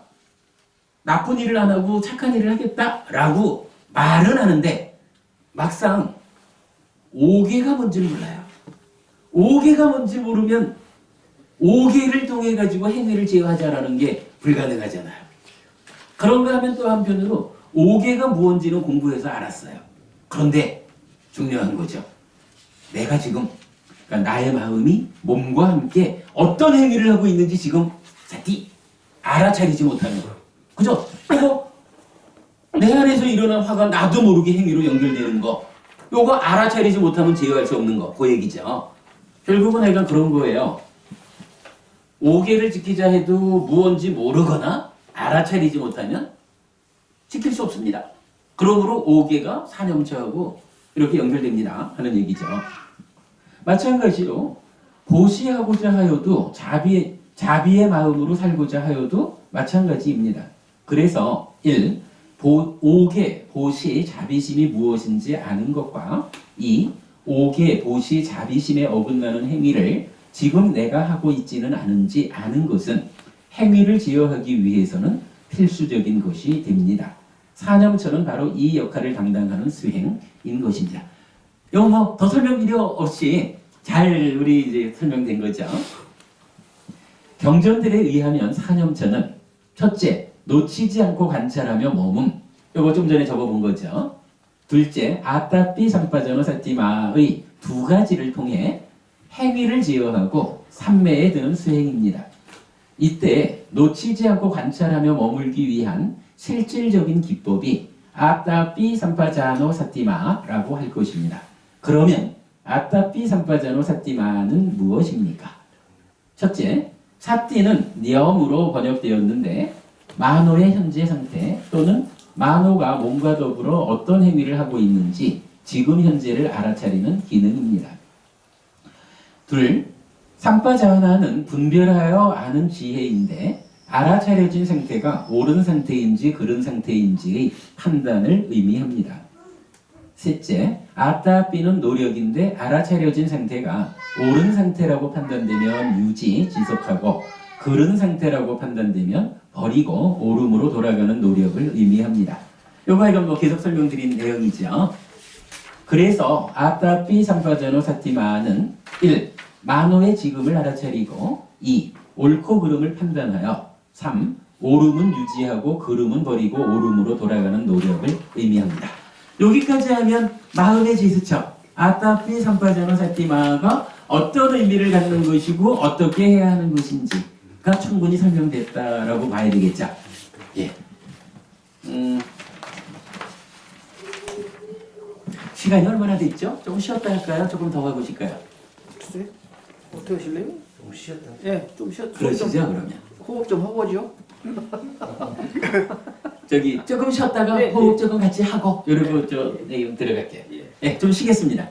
나쁜 일을 안 하고 착한 일을 하겠다라고 말은 하는데 막상 오계가 뭔지를 몰라요. 오계가 뭔지 모르면 오계를 통해 가지고 행위를 제어하자라는 게 불가능하잖아요. 그런가 하면 또 한편으로 오계가 무엇인지는 공부해서 알았어요. 그런데 중요한 거죠. 내가 지금 그러니까 나의 마음이 몸과 함께 어떤 행위를 하고 있는지 지금 알아차리지 못하는 거. 그죠? 그리고 내 안에서 일어난 화가 나도 모르게 행위로 연결되는 거. 요거 알아차리지 못하면 제어할 수 없는 거. 그 얘기죠. 결국은 약간 그런 거예요. 오계를 지키자 해도 무언지 모르거나 알아차리지 못하면 지킬 수 없습니다. 그러므로 오계가 사념처하고 이렇게 연결됩니다 하는 얘기죠. 마찬가지로 보시하고자 하여도 자비의 마음으로 살고자 하여도 마찬가지입니다. 그래서 1. 오계, 보시, 자비심이 무엇인지 아는 것과 2. 오계, 보시, 자비심에 어긋나는 행위를 지금 내가 하고 있지는 않은지 아는 것은 행위를 제어하기 위해서는 필수적인 것이 됩니다. 사념처는 바로 이 역할을 담당하는 수행인 것입니다. 이거 뭐 더 설명 필요 없이 잘 우리 이제 설명된 거죠. 경전들에 의하면 사념처는 첫째, 놓치지 않고 관찰하며 머문. 이거 좀 전에 적어본 거죠. 둘째, 아따삐 삼파전어 사티마의 두 가지를 통해 행위를 제어하고 삼매에 드는 수행입니다. 이때 놓치지 않고 관찰하며 머물기 위한 실질적인 기법이 아따삐 삼파자노 사티마라고 할 것입니다. 그러면 아따삐 삼빠자노 사띠마는 무엇입니까? 첫째, 사띠는 니엄으로 번역되었는데 마노의 현재 상태 또는 마노가 몸과 더불어 어떤 행위를 하고 있는지 지금 현재를 알아차리는 기능입니다. 둘, 삼빠자나는 분별하여 아는 지혜인데 알아차려진 상태가 옳은 상태인지 그른 상태인지의 판단을 의미합니다. 셋째, 아따삐는 노력인데 알아차려진 상태가 옳은 상태라고 판단되면 유지, 지속하고 그른 상태라고 판단되면 버리고 옳음으로 돌아가는 노력을 의미합니다. 요거 이건 뭐 계속 설명드린 내용이죠. 그래서 아따삐 삼빠자노 사티마는 1. 마노의 지금을 알아차리고 2. 옳고 그름을 판단하여 3. 옳음은 유지하고 그름은 버리고 옳음으로 돌아가는 노력을 의미합니다. 여기까지 하면 마음의 제스처 아따삐 삼빠자노 사티마가 어떤 의미를 갖는 것이고 어떻게 해야 하는 것인지가 충분히 설명됐다라고 봐야 되겠죠. 예. 시간이 얼마나 됐죠? 조금 쉬었다 할까요? 조금 더 하고 싶을까요? 글쎄, 어떻게 하실래요? 좀 쉬었다. 예, 좀 쉬었. 그러시죠 그러면. 호흡 좀 하고 오죠. 저기 조금 쉬었다가 네, 호흡 조금 같이 하고 이러고 저 내용 들어갈게요. 예, 좀 쉬겠습니다.